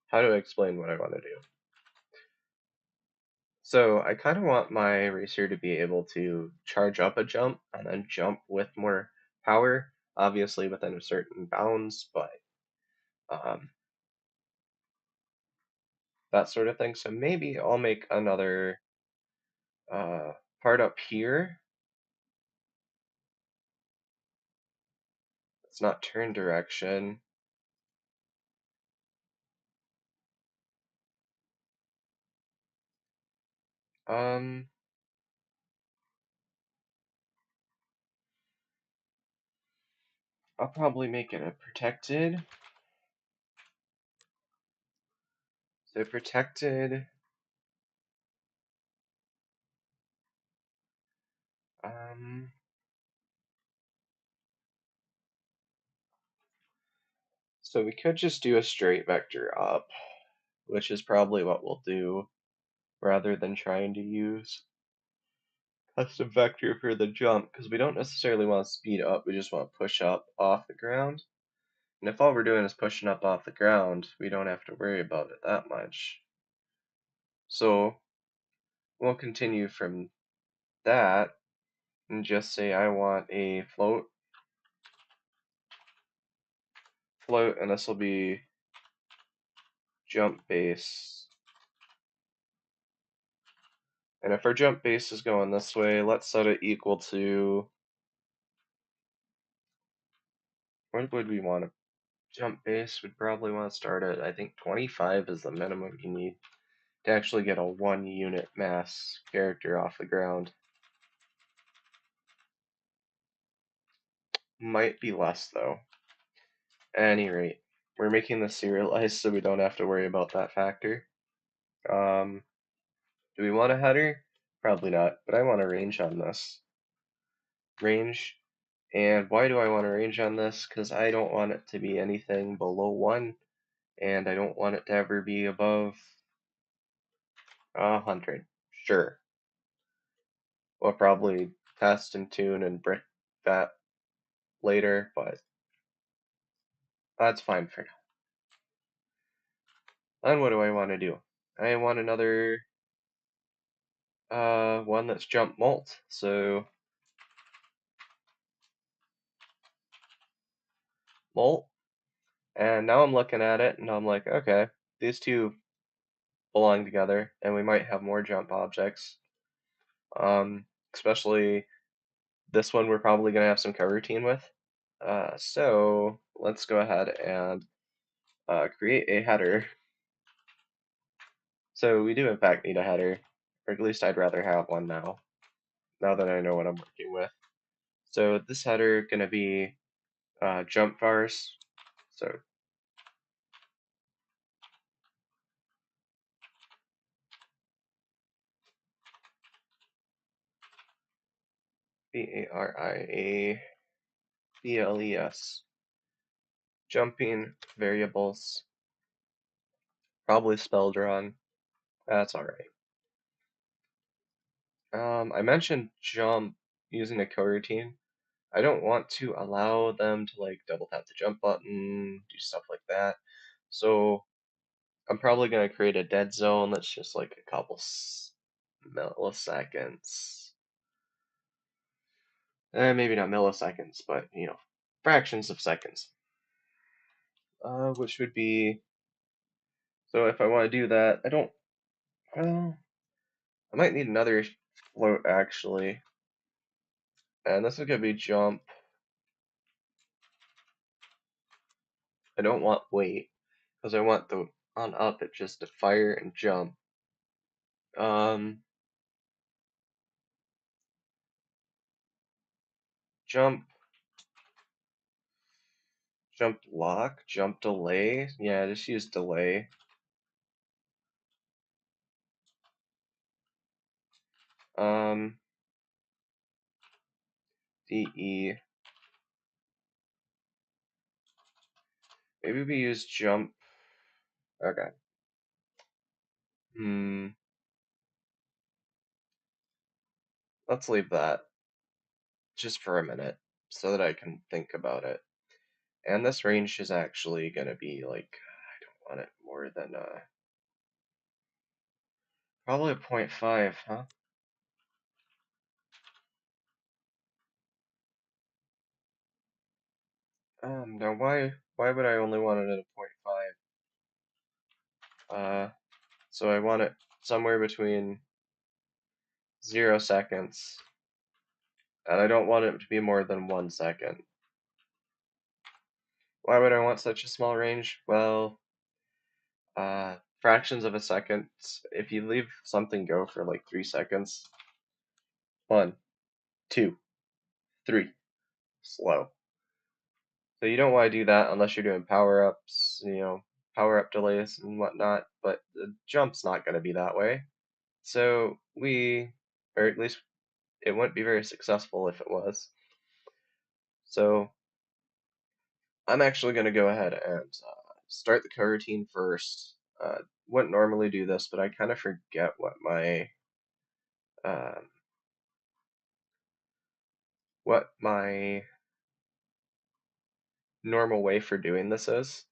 Speaker 1: how do I explain what I want to do? So I kind of want my racer to be able to charge up a jump and then jump with more power, obviously within a certain bounds, but um, that sort of thing. So maybe I'll make another uh, part up here. It's not turn direction. Um, I'll probably make it a protected. So protected. Um, so we could just do a straight vector up, which is probably what we'll do rather than trying to use custom vector for the jump because we don't necessarily want to speed up, we just want to push up off the ground. And if all we're doing is pushing up off the ground, we don't have to worry about it that much. So we'll continue from that and just say I want a float, and this will be jump base. And if our jump base is going this way, let's set it equal to, what would we want to jump base? We'd probably want to start at, I think 25 is the minimum you need to actually get a 1 unit mass character off the ground. Might be less though. At any rate, we're making this serialized so we don't have to worry about that factor. Um, do we want a header? Probably not, but I want a range on this. Range. And why do I want a range on this? Because I don't want it to be anything below 1, and I don't want it to ever be above 100. Sure. We'll probably test and tune and brick that later, but that's fine for now. And what do I want to do? I want another one that's jump molt. So molt. And now I'm looking at it and I'm like, okay, these two belong together and we might have more jump objects. Especially this one we're probably gonna have some coroutine with. So let's go ahead and create a header. So we do in fact need a header, or at least I'd rather have one now that I know what I'm working with. So this header gonna be jump vars. So VARIABLES, jumping variables, probably spelled wrong. That's all right. I mentioned jump using a coroutine. I don't want to allow them to like double tap the jump button, do stuff like that. So I'm probably gonna create a dead zone that's just like a couple milliseconds. Maybe not milliseconds, but fractions of seconds. Which would be, so if I want to do that, I don't, well, I might need another float actually. And this is gonna be jump. I don't want wait, because I want the on up it just to fire and jump. Um, jump, jump lock, jump delay. Yeah, just use delay. Um, DE. Maybe we use jump. Okay. Hmm. let's leave that just for a minute so that I can think about it. And this range is actually going to be like, I don't want it more than probably a 0.5, huh? Now why would I only want it at a 0.5? So I want it somewhere between 0 seconds, and I don't want it to be more than 1 second. Why would I want such a small range? Well, fractions of a second. If you leave something go for like 3 seconds, 1, 2, 3, slow. So you don't want to do that unless you're doing power-ups, power-up delays and whatnot, but the jump's not going to be that way. So or at least it wouldn't be very successful if it was. So I'm actually going to go ahead and start the coroutine first. Wouldn't normally do this, but I kind of forget uh, what my normal way for doing this is.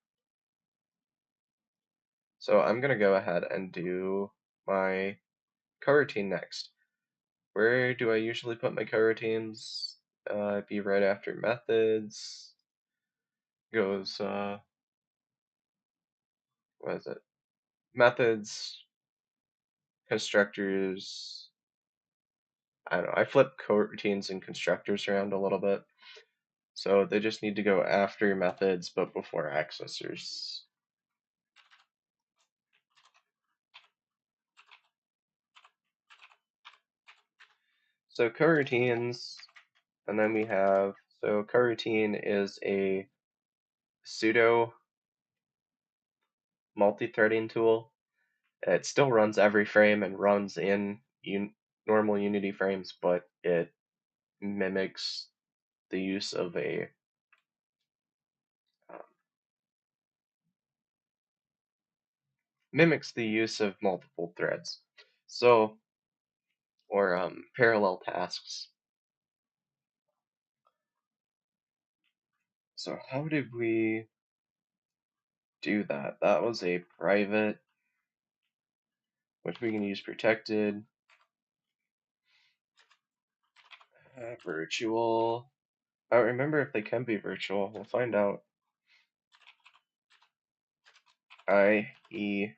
Speaker 1: So I'm going to go ahead and do my coroutine next. Where do I usually put my coroutines? It'd be right after methods. Goes, what is it? Methods, constructors. I don't know. I flip coroutines and constructors around a little bit. So they just need to go after methods but before accessors. So coroutines, and then we have, so coroutine is a pseudo multi-threading tool. It still runs every frame and runs in normal Unity frames, but it mimics the use of um, multiple threads. So, or parallel tasks. So how did we do that? That was a private, which we can use protected, virtual. I don't remember if they can be virtual. We'll find out. I E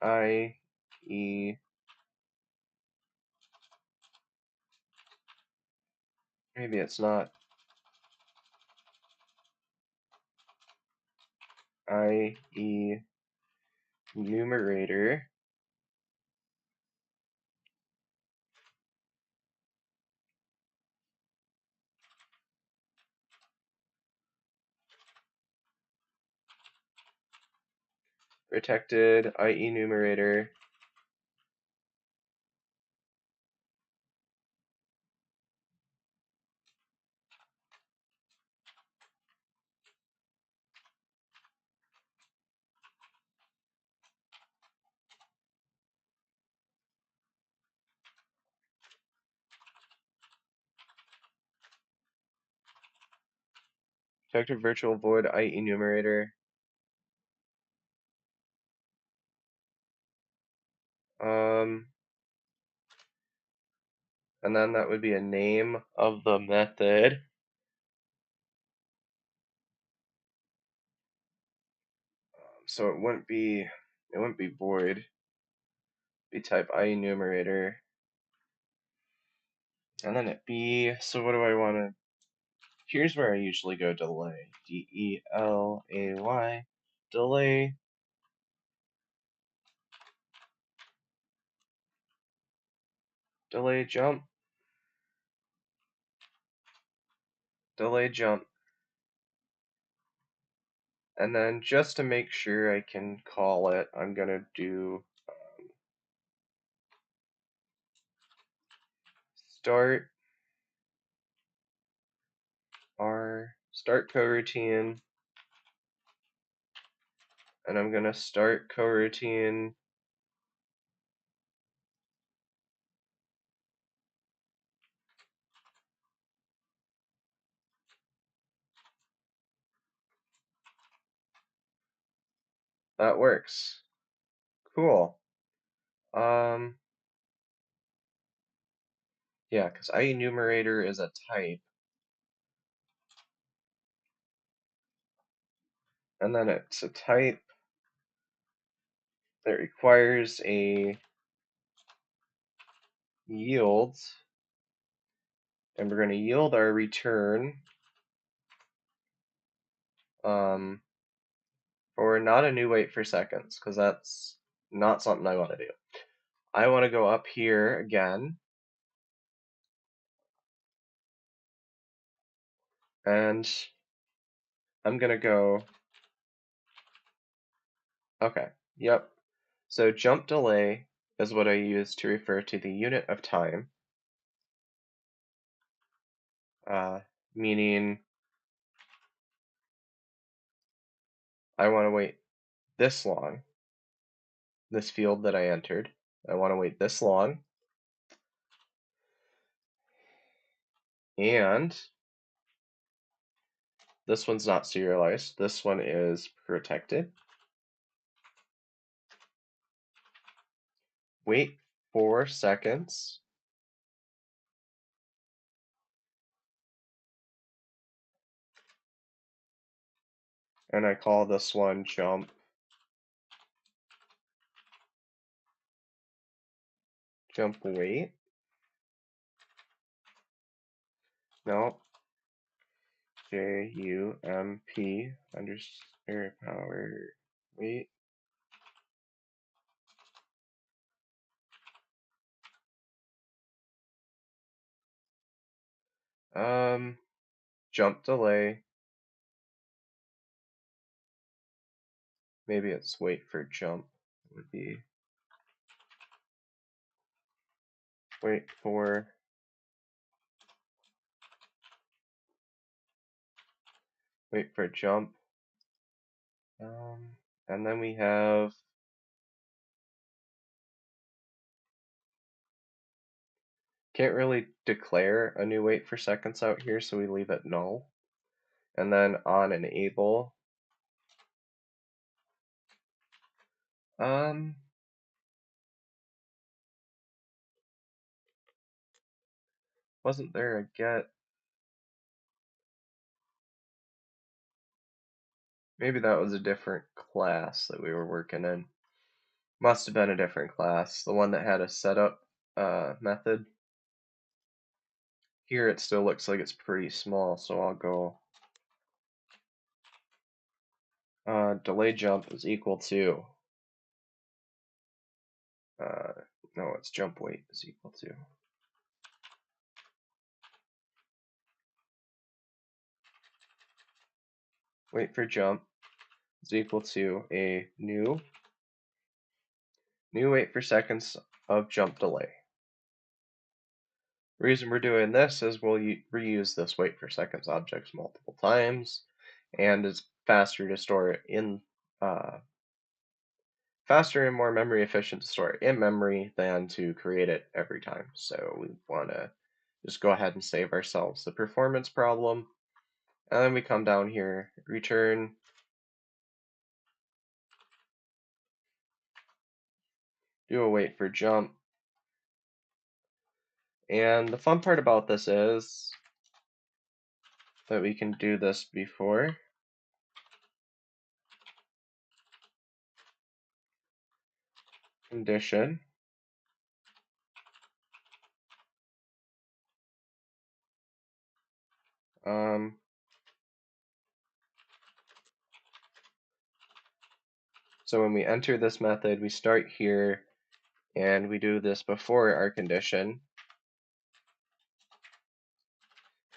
Speaker 1: I E. Maybe it's not. I E numerator protected IE numerator protected virtual void IE numerator. Um, and then that would be a name of the method. So it wouldn't be void. Be type IE numerator. And then it be, so what do I want to, here's where I usually go delay. DELAY, delay. Delay jump. Delay jump. And then just to make sure I can call it, I'm going to do start start coroutine, and I'm going to start coroutine That works. Cool. Yeah, because IEnumerator is a type, and then it's a type that requires a yield, and we're going to yield our return for not a new wait for seconds, because that's not something I want to do. I want to go up here again, and I'm going to go, okay, yep. So jump delay is what I use to refer to the unit of time, meaning I want to wait this long, this field that I entered. I want to wait this long, and this one's not serialized. This one is protected. Wait 4 seconds. And I call this one jump wait. No, JUMP underscore power wait. Jump delay. Maybe it's wait for jump. It would be wait for jump. And then we have can't really declare a new wait for seconds out here, so we leave it null. And then on enable, wasn't there a get? Maybe that was a different class that we were working in. Must have been a different class, the one that had a setup method. Here it still looks like it's pretty small, so I'll go delay jump is equal to no, it's jump wait is equal to wait for jump is equal to a new wait for seconds of jump delay. The reason we're doing this is we'll reuse this wait for seconds objects multiple times, and it's faster to store it in faster and more memory efficient to store it in memory than to create it every time. So we want to just go ahead and save ourselves the performance problem. And then we come down here, return do a wait for jump. And the fun part about this is that we can do this before condition so when we enter this method, we start here and we do this before our condition.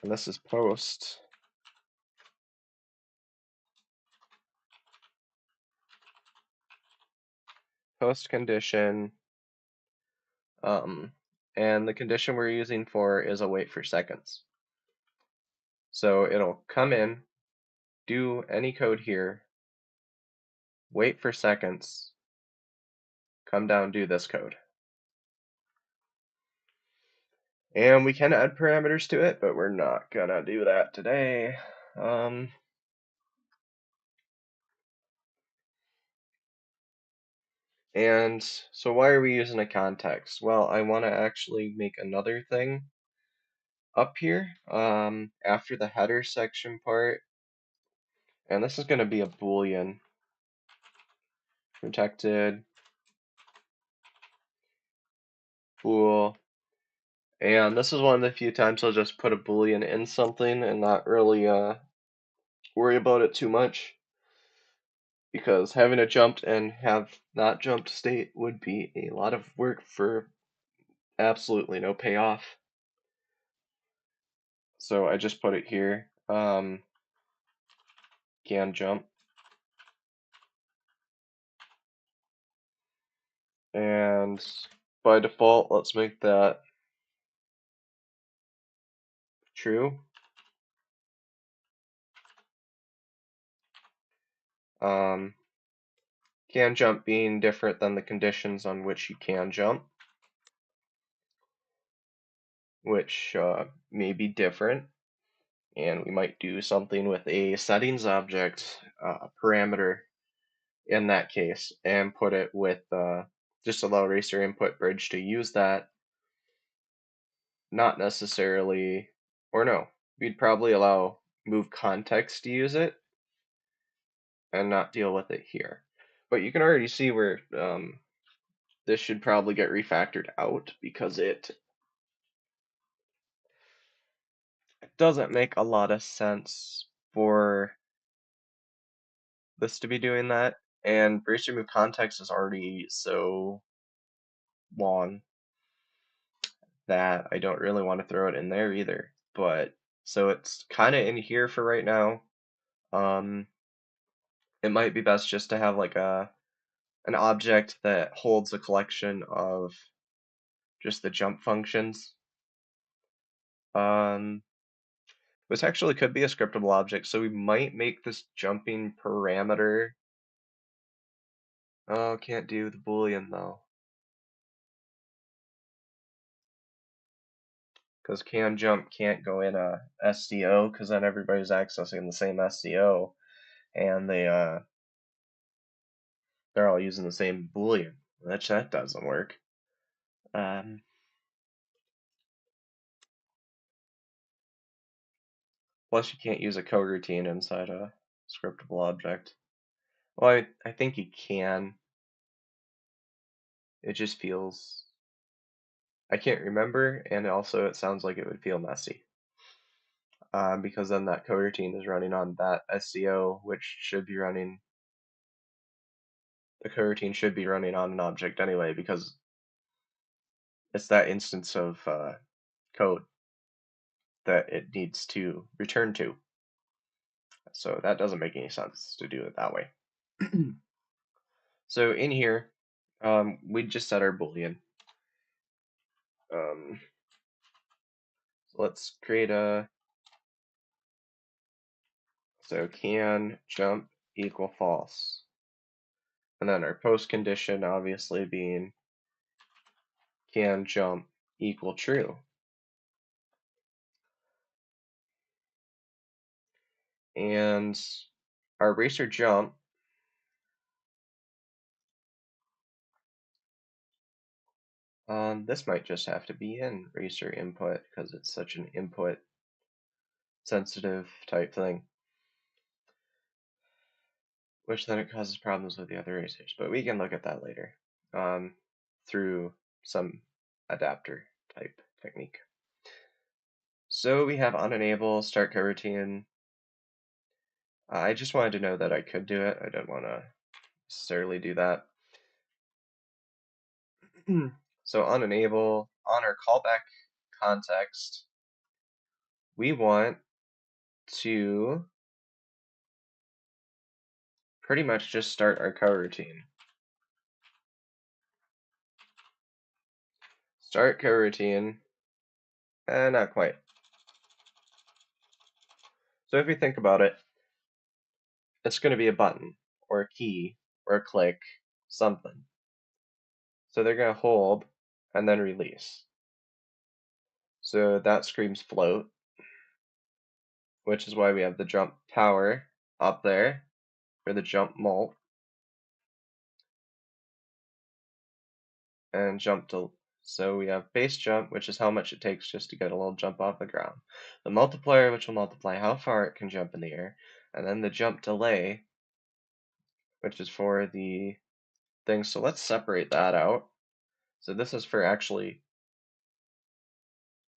Speaker 1: And this is post. Post condition. And the condition we're using for is a wait for seconds. So it'll come in, do any code here, wait for seconds, come down, do this code. And we can add parameters to it, but we're not gonna do that today. And so why are we using a context? Well, I want to actually make another thing up here after the header section part, and this is going to be a Boolean protected bool, and this is one of the few times I'll just put a Boolean in something and not really worry about it too much, because having a jumped and have not jumped state would be a lot of work for absolutely no payoff. So I just put it here. Can jump. And by default, let's make that true. Um, can jump being different than the conditions on which you can jump, which may be different. And we might do something with a settings object parameter in that case and put it with just allow racer input bridge to use that. Not necessarily, or no, we'd probably allow move context to use it and not deal with it here. But you can already see where this should probably get refactored out because it doesn't make a lot of sense for this to be doing that. And brace remove context is already so long that I don't really want to throw it in there either. But so it's kind of in here for right now. It might be best just to have like an object that holds a collection of just the jump functions. This actually could be a scriptable object, so we might make this jumping parameter. Oh, can't do the Boolean though. Because can jump can't go in a SDO, because then everybody's accessing the same SDO, and they're all using the same Boolean. That doesn't work. Plus, you can't use a coroutine inside a scriptable object. Well, I think you can. It just feels. I can't remember, and also it sounds like it would feel messy. Because then that coroutine is running on that SCO, which should be running. The coroutine should be running on an object anyway, because it's that instance of code that it needs to return to. So that doesn't make any sense to do it that way. So in here, we just set our Boolean. So let's create so can jump equal false. And then our post condition obviously being can jump equal true. And our racer jump this might just have to be in racer input because it's such an input sensitive type thing. Which then it causes problems with the other racers, but we can look at that later through some adapter type technique. So we have on enable, start coroutine. I just wanted to know that I could do it. I didn't want to necessarily do that. So on enable, on our callback context, we want to pretty much just start our coroutine. Start coroutine, not quite. So if you think about it, it's going to be a button or a key or a click, something. So they're going to hold and then release. So that screams float, which is why we have the jump power up there for the jump mult. and jump to, so we have base jump, which is how much it takes just to get a little jump off the ground. The multiplier, which will multiply how far it can jump in the air, and then the jump delay, which is for the thing. So let's separate that out. So this is for actually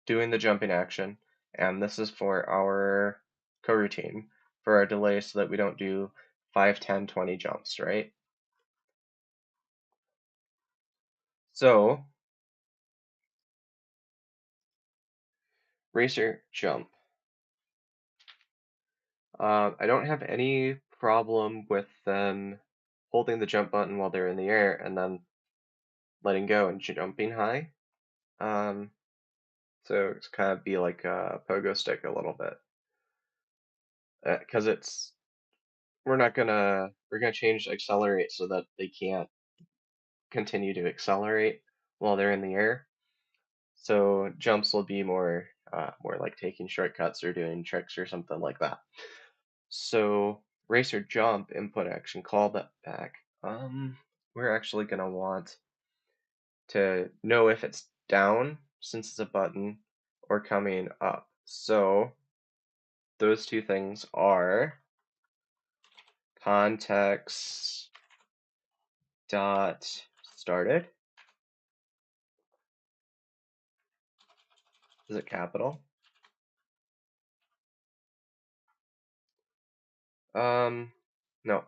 Speaker 1: doing the jumping action, and this is for our coroutine for our delay so that we don't do 5, 10, 20 jumps, right? So racer jump. I don't have any problem with them holding the jump button while they're in the air and then letting go and jumping high. Um, so it's kind of be like a pogo stick a little bit, because we're gonna change accelerate so that they can't continue to accelerate while they're in the air. So jumps will be more like taking shortcuts or doing tricks or something like that. So racer jump input action call that back. We're actually gonna want to know if it's down since it's a button or coming up. So those two things are context dot started. Is it capital? No.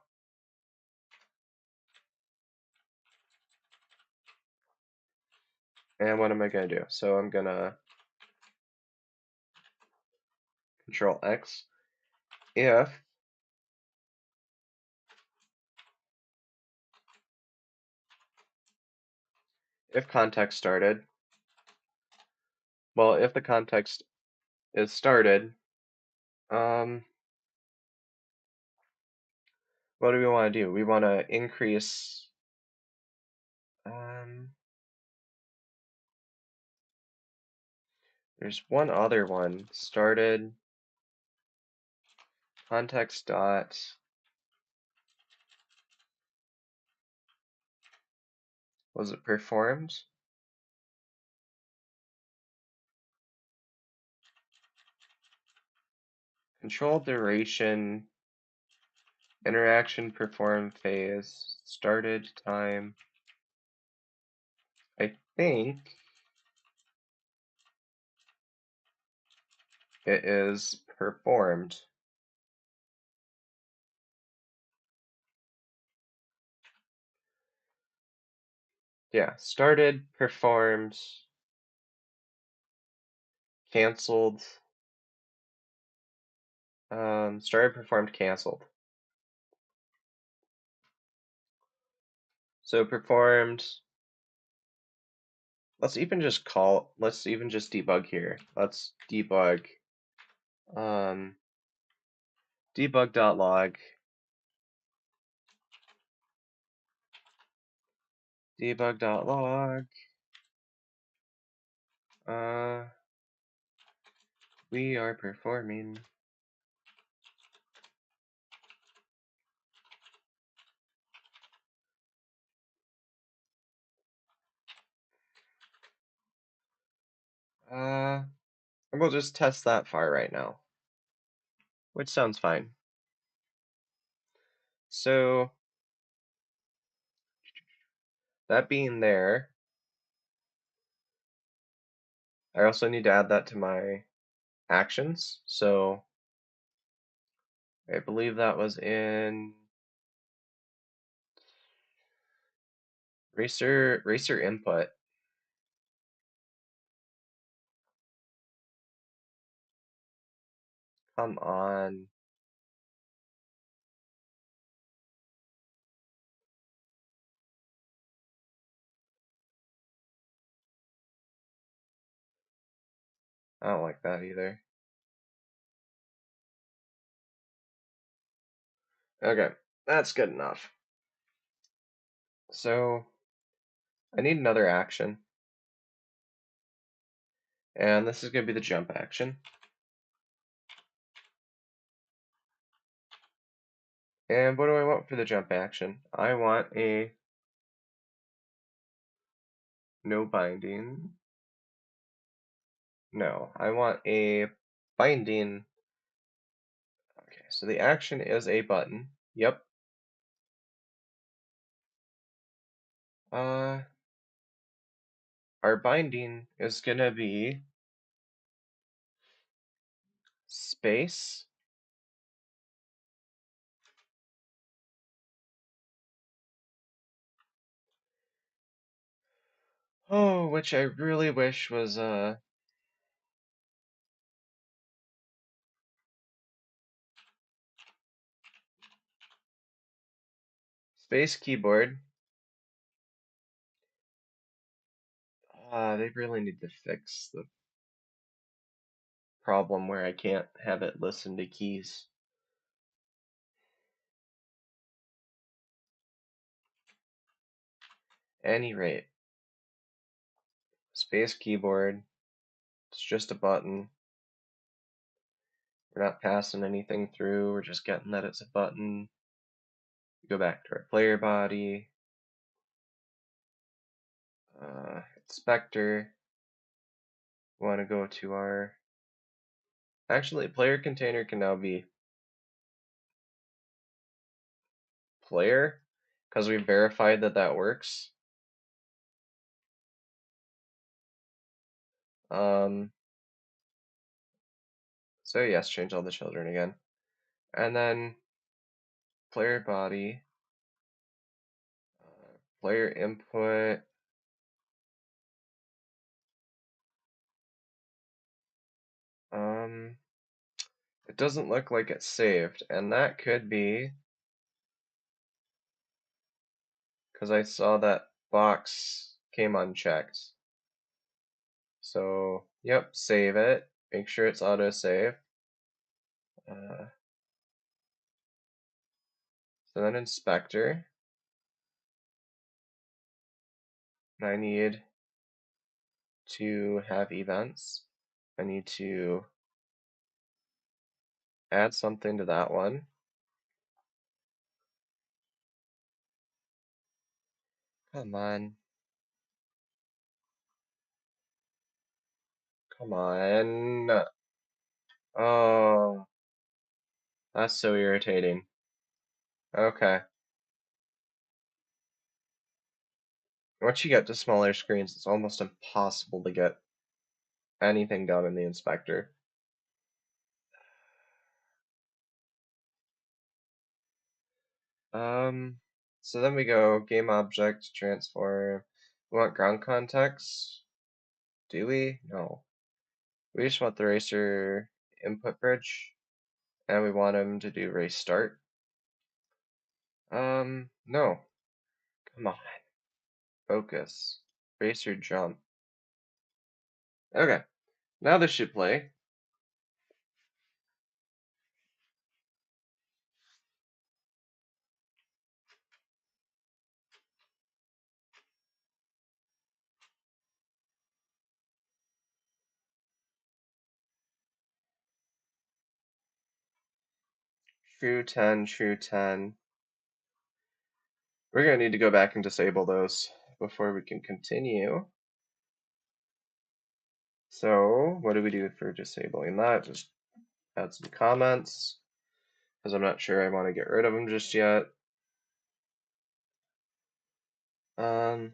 Speaker 1: And what am I gonna do? So I'm gonna control X if context started. Well, if the context is started, um, what do we want to do? We want to increase, um, there's one other one, started context dot, was it performed? Control duration, interaction performed phase, started time. I think it is performed. Yeah, started, performed, canceled, started, performed, canceled. So performed, let's even just debug here. Let's debug, um, debug.log, debug.log, we are performing. And we'll just test that far right now, which sounds fine. So that being there, I also need to add that to my actions. So I believe that was in racer input. Come on. I don't like that either. Okay, that's good enough. So I need another action. And this is going to be the jump action. And what do I want for the jump action? I want a No binding. No, I want a binding. Okay, so the action is a button. Yep. Uh, our binding is gonna be space. Oh, which I really wish was space keyboard. They really need to fix the problem where I can't have it listen to keys. Any rate, space keyboard. It's just a button. We're not passing anything through. We're just getting that it's a button. Go back to our player body. Inspector. We want to go to our. Actually, player container can now be player because we verified that that works. So yes, change all the children again. And then player body, player input, it doesn't look like it's saved, and that could be because I saw that box came unchecked. So, yep, save it. Make sure it's auto-save. So then inspector. I need to have events. I need to add something to that one. Come on. Come on. Oh, that's so irritating. Okay. Once you get to smaller screens, it's almost impossible to get anything done in the inspector. So then we go game object, transform. We want ground context. Do we? No. We just want the racer input bridge, and we want him to do race start. No. Come on. Focus. Racer jump. Okay. Now this should play. True 10, true 10. We're gonna need to go back and disable those before we can continue. So what do we do for disabling that? Just add some comments, because I'm not sure I want to get rid of them just yet. Go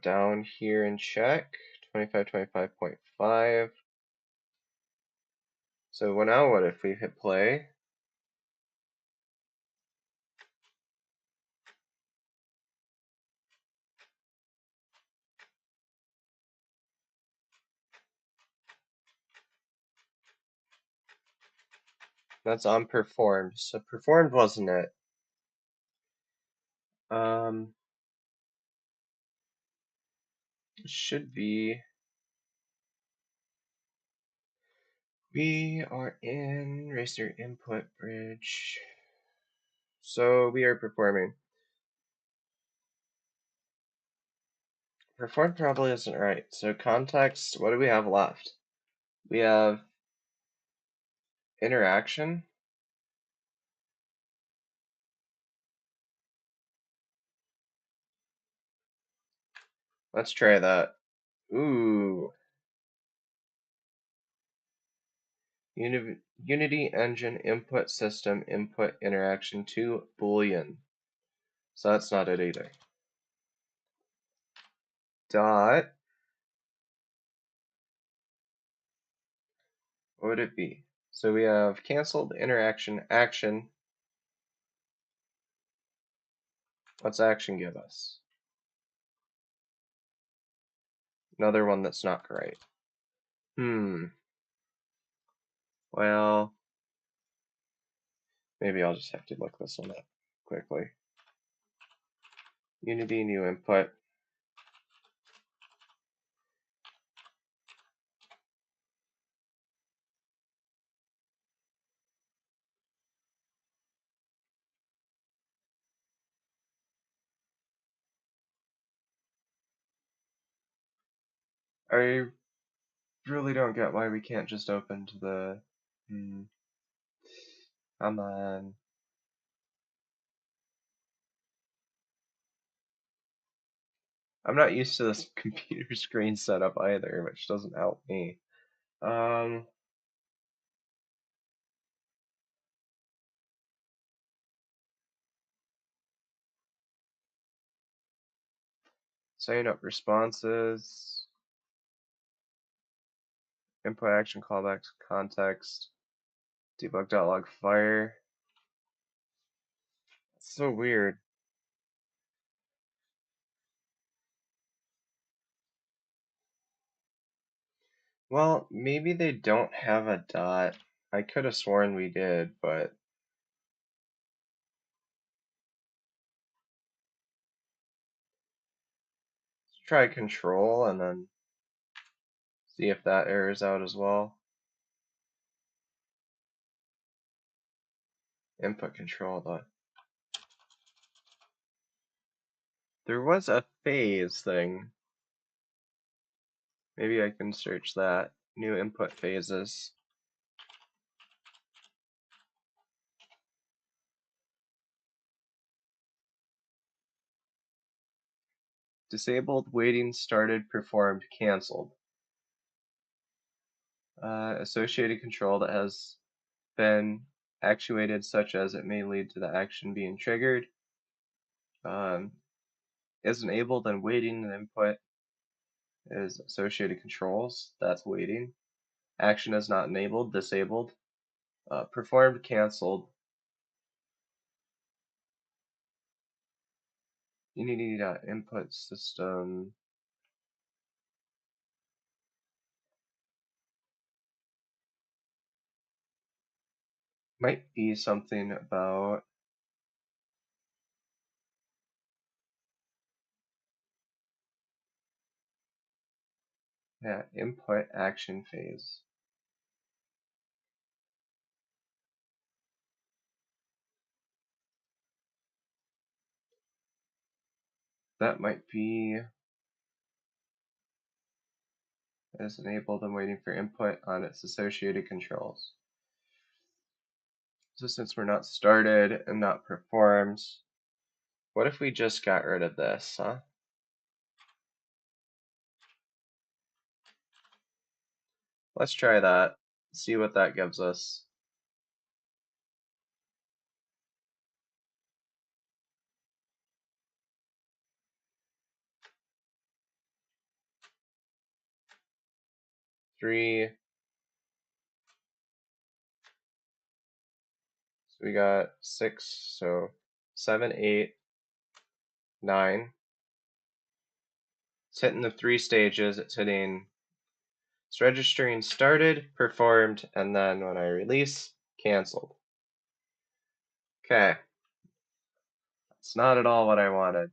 Speaker 1: down here and check 25.5. So now what if we hit play? That's on performed. So performed wasn't it? It should be. We are in racer input bridge. So we are performing. Performed probably isn't right. So context, what do we have left? We have interaction. Let's try that. Ooh, Unity Engine input system input interaction to Boolean. So that's not it either. Dot, what would it be? So we have canceled interaction action. What's action give us? Another one that's not correct. Well, maybe I'll just have to look this one up quickly. Unity new input. I really don't get why we can't just open to the. Come on. I'm not used to this computer screen setup either, which doesn't help me. Um, Setting up responses, input action callbacks, context, debug.log fire. It's so weird. Well, maybe they don't have a dot. I could have sworn we did, but let's try control and then see if that errors out as well. Input control dot. There was a phase thing. Maybe I can search that. New input phases. Disabled, waiting, started, performed, canceled. Associated control that has been actuated such as it may lead to the action being triggered. Is enabled and waiting and input is associated controls. That's waiting. Action is not enabled, disabled. Performed, canceled. Unity input system. Might be something about input action phase. That might be is enabled and waiting for input on its associated controls. So since we're not started and not performed, what if we just got rid of this, huh? Let's try that, see what that gives us. Three, so we got 6, so 7, 8, 9. It's hitting the 3 stages, it's registering started, performed, and then when I release, canceled. Okay, that's not at all what I wanted.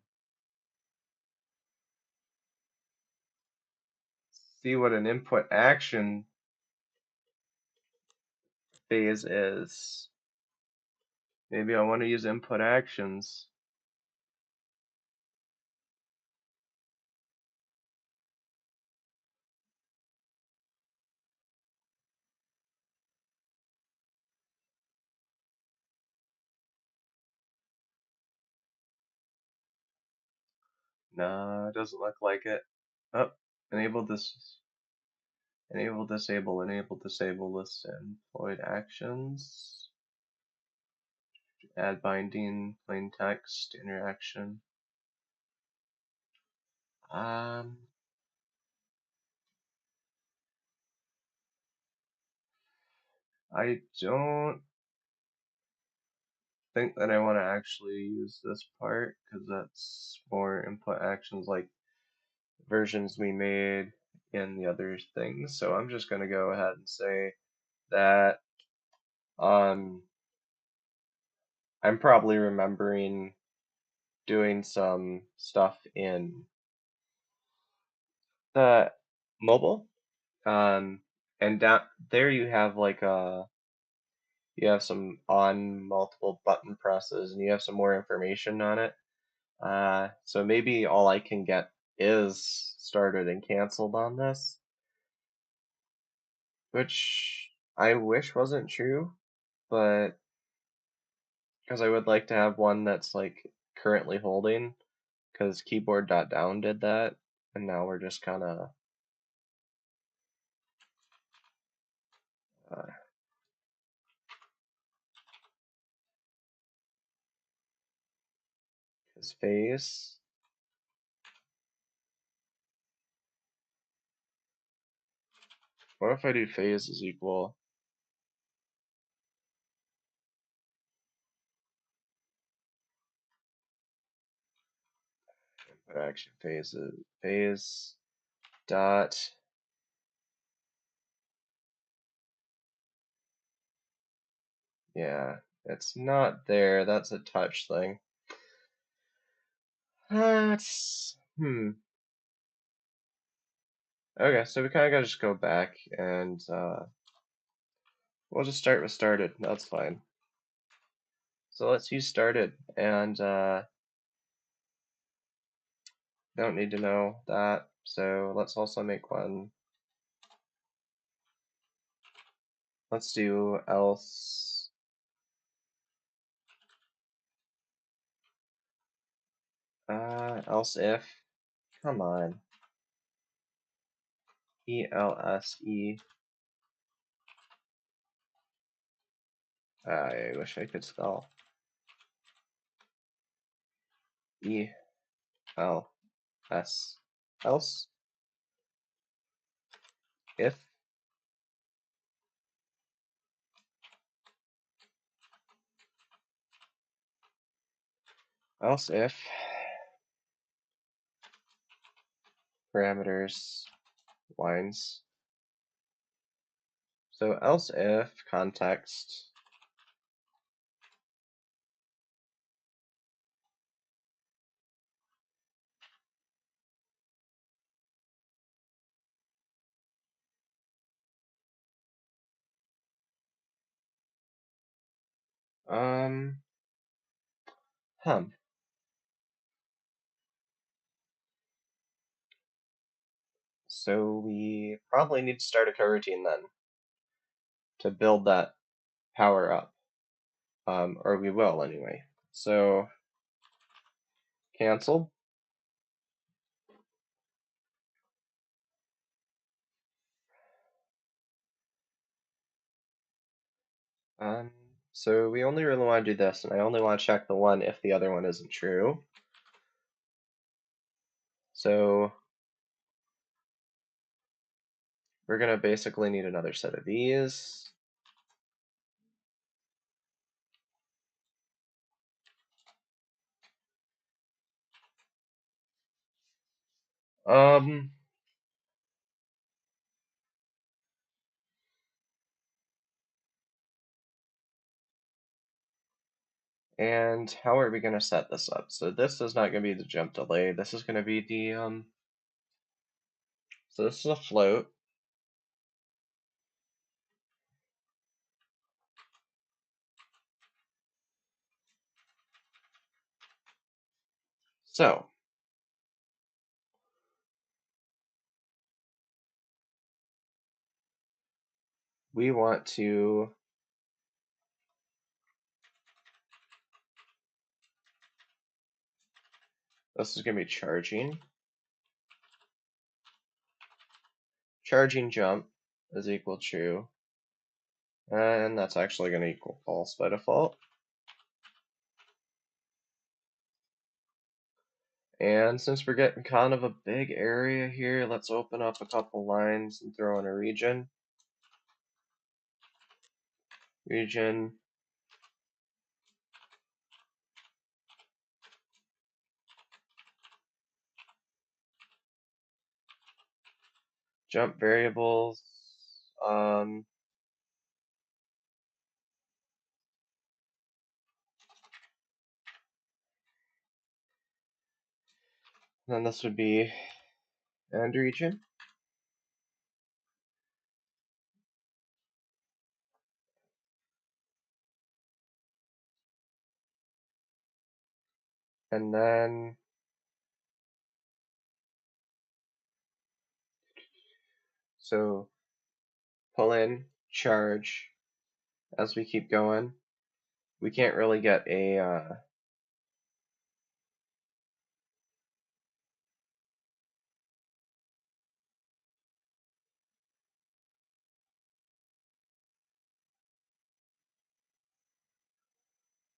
Speaker 1: See what an input action phase is. Maybe I want to use input actions. No, it doesn't look like it. Oh, enable this. Enable disable list and employed actions. Add binding, plain text, interaction. Um, I don't think that I want to actually use this part because that's more input actions like versions we made in the other things. So I'm just going to go ahead and say that um, I'm probably remembering doing some stuff in the mobile. Um, and down there you have like you have some on multiple button presses and you have some more information on it. So maybe all I can get is started and canceled on this, which I wish wasn't true, but because I would like to have one that's like currently holding, because keyboard.down did that, and now we're just kind of uh, his face. What if I do phase is equal action phase dot, yeah, it's not there. That's a touch thing. That's Okay, so we kind of gotta just go back and we'll just start with started. That's fine. So let's use started, and don't need to know that. So let's also make one. Let's do else. Else if. Come on. ELSE. I wish I could spell. ELS. Else. If. Else if. Parameters. Lines. So else if context. Um. Hum. So we probably need to start a coroutine then to build that power up, or we will anyway. So cancel. Um, so we only really want to do this, and I only want to check the one if the other one isn't true. So we're gonna basically need another set of these. Um, and how are we gonna set this up? So this is not gonna be the jump delay. This is gonna be the so this is a float. So we want to This is going to be charging. Charging jump is equal to, and that's actually going to equal false by default. And since we're getting kind of a big area here, let's open up a couple lines and throw in a region. Region. Jump variables. Then this would be end region. And then so pull in, charge as we keep going. We can't really get a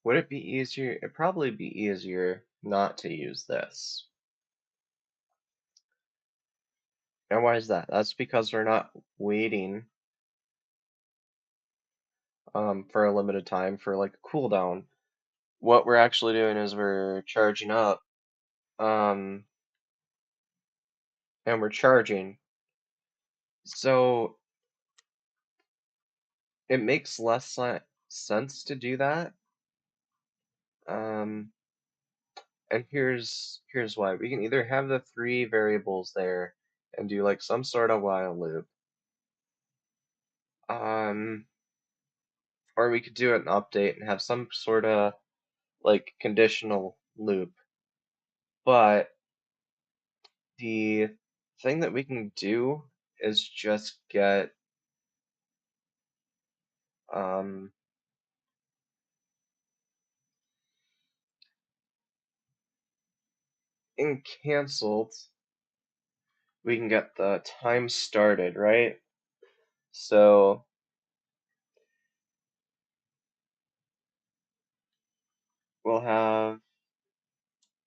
Speaker 1: would it be easier? It'd probably be easier not to use this. And why is that? That's because we're not waiting for a limited time for like a cooldown. What we're actually doing is we're charging up and we're charging. So it makes less sense to do that. And here's why. We can either have the three variables there and do like some sort of while loop. Or we could do an update and have some sort of like conditional loop. But the thing that we can do is just get in canceled, we can get the time started, right? So we'll have,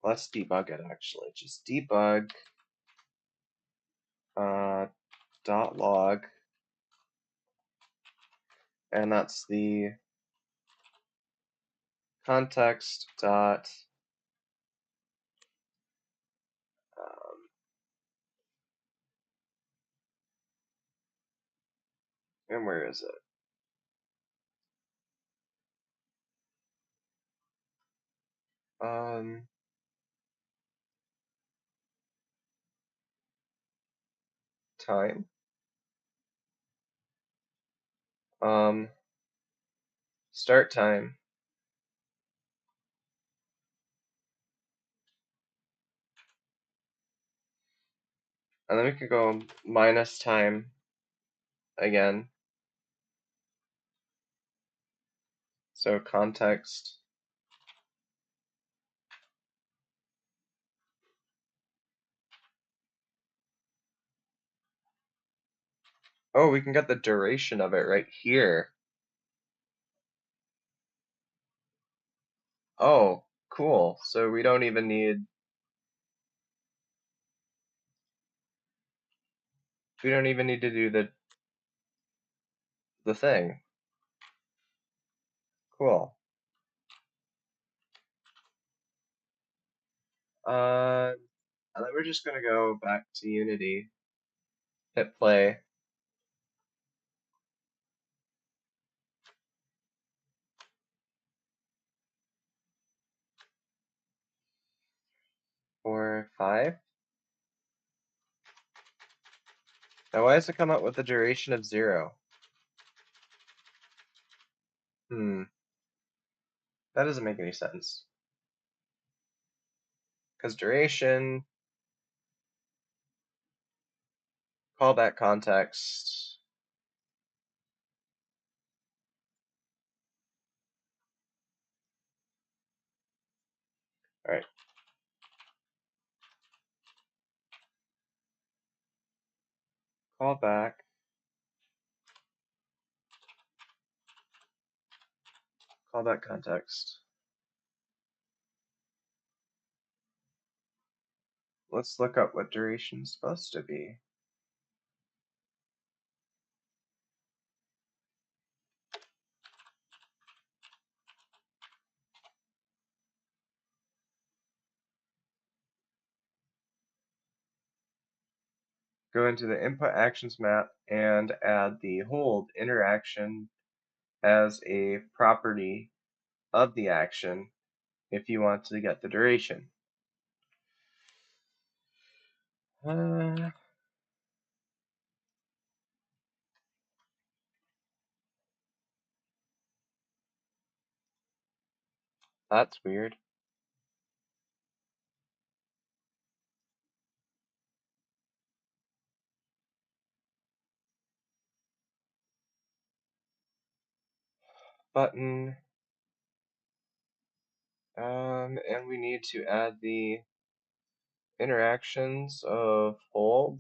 Speaker 1: let's debug it actually. Just debug dot log, and that's the context dot and where is it? Time. Start time. And then we could go minus time again. So context. Oh, we can get the duration of it right here. Oh, cool. So we don't even need to do the thing. Cool. And then we're just gonna go back to Unity, hit play. Four, five. Now why does it come up with a duration of 0? That doesn't make any sense. Because duration, callback context. All right. Call back. Callback context. Let's look up what duration's supposed to be. Go into the input actions map and add the hold interaction as a property of the action if you want to get the duration. That's weird. Button. And we need to add the interactions of hold.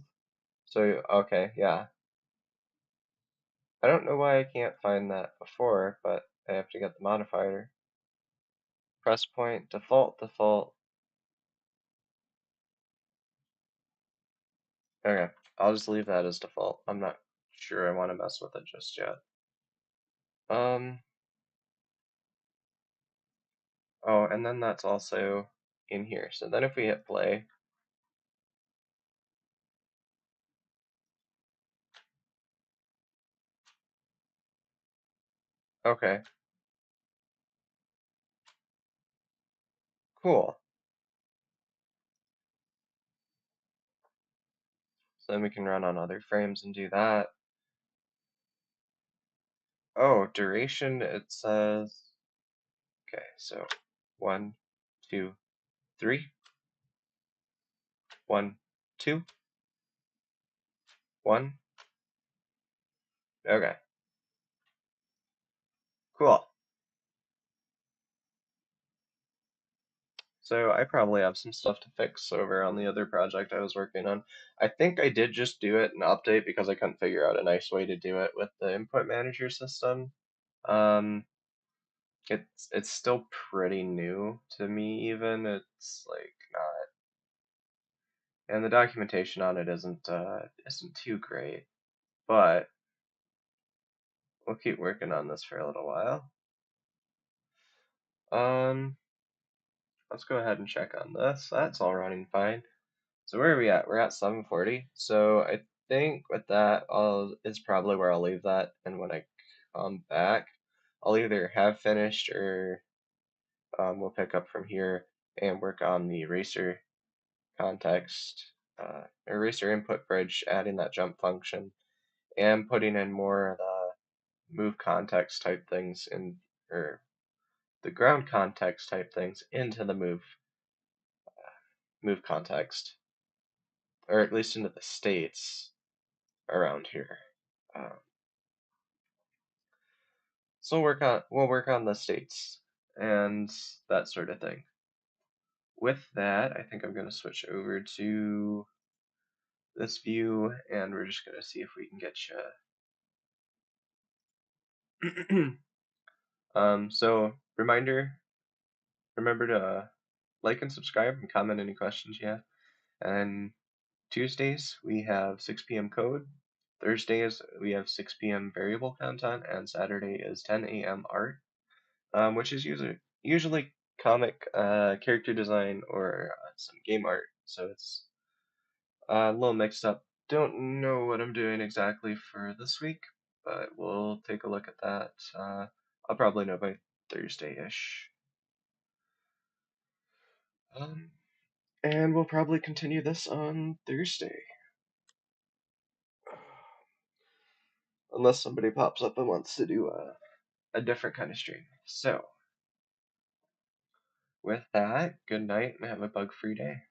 Speaker 1: So, okay, yeah. I don't know why I can't find that before, but I have to get the modifier. Press point, default, default. Okay, I'll just leave that as default. I'm not sure I want to mess with it just yet. Oh, and then that's also in here. So then if we hit play, okay, cool. So then we can run on other frames and do that. Oh, duration, it says, okay, so 1, 2, 3, 1, 2, 1. Okay, cool. So I probably have some stuff to fix over on the other project I was working on. I think I did just do it in update because I couldn't figure out a nice way to do it with the input manager system. Um, it's still pretty new to me even. It's like not, and the documentation on it isn't too great, but we'll keep working on this for a little while. Let's go ahead and check on this. That's all running fine. So where are we at? We're at 740. So I think with that, is probably where I'll leave that. And when I come back, I'll either have finished or we'll pick up from here and work on the eraser context, eraser input bridge, adding that jump function, and putting in more of the move context type things in, or the ground context type things into the move context, or at least into the states around here. Um, so we'll work on the states and that sort of thing. With that, I think I'm going to switch over to this view, and we're just going to see if we can get you. So reminder, remember to like and subscribe and comment any questions you have. And Tuesdays we have 6 p.m. code. Thursdays we have 6 p.m. variable content, and Saturday is 10 a.m. art, which is usually comic character design or some game art. So it's a little mixed up. Don't know what I'm doing exactly for this week, but we'll take a look at that. I'll probably know by Thursday-ish. Um, and we'll probably continue this on Thursday. Unless somebody pops up and wants to do a different kind of stream. So, with that, good night and have a bug-free day.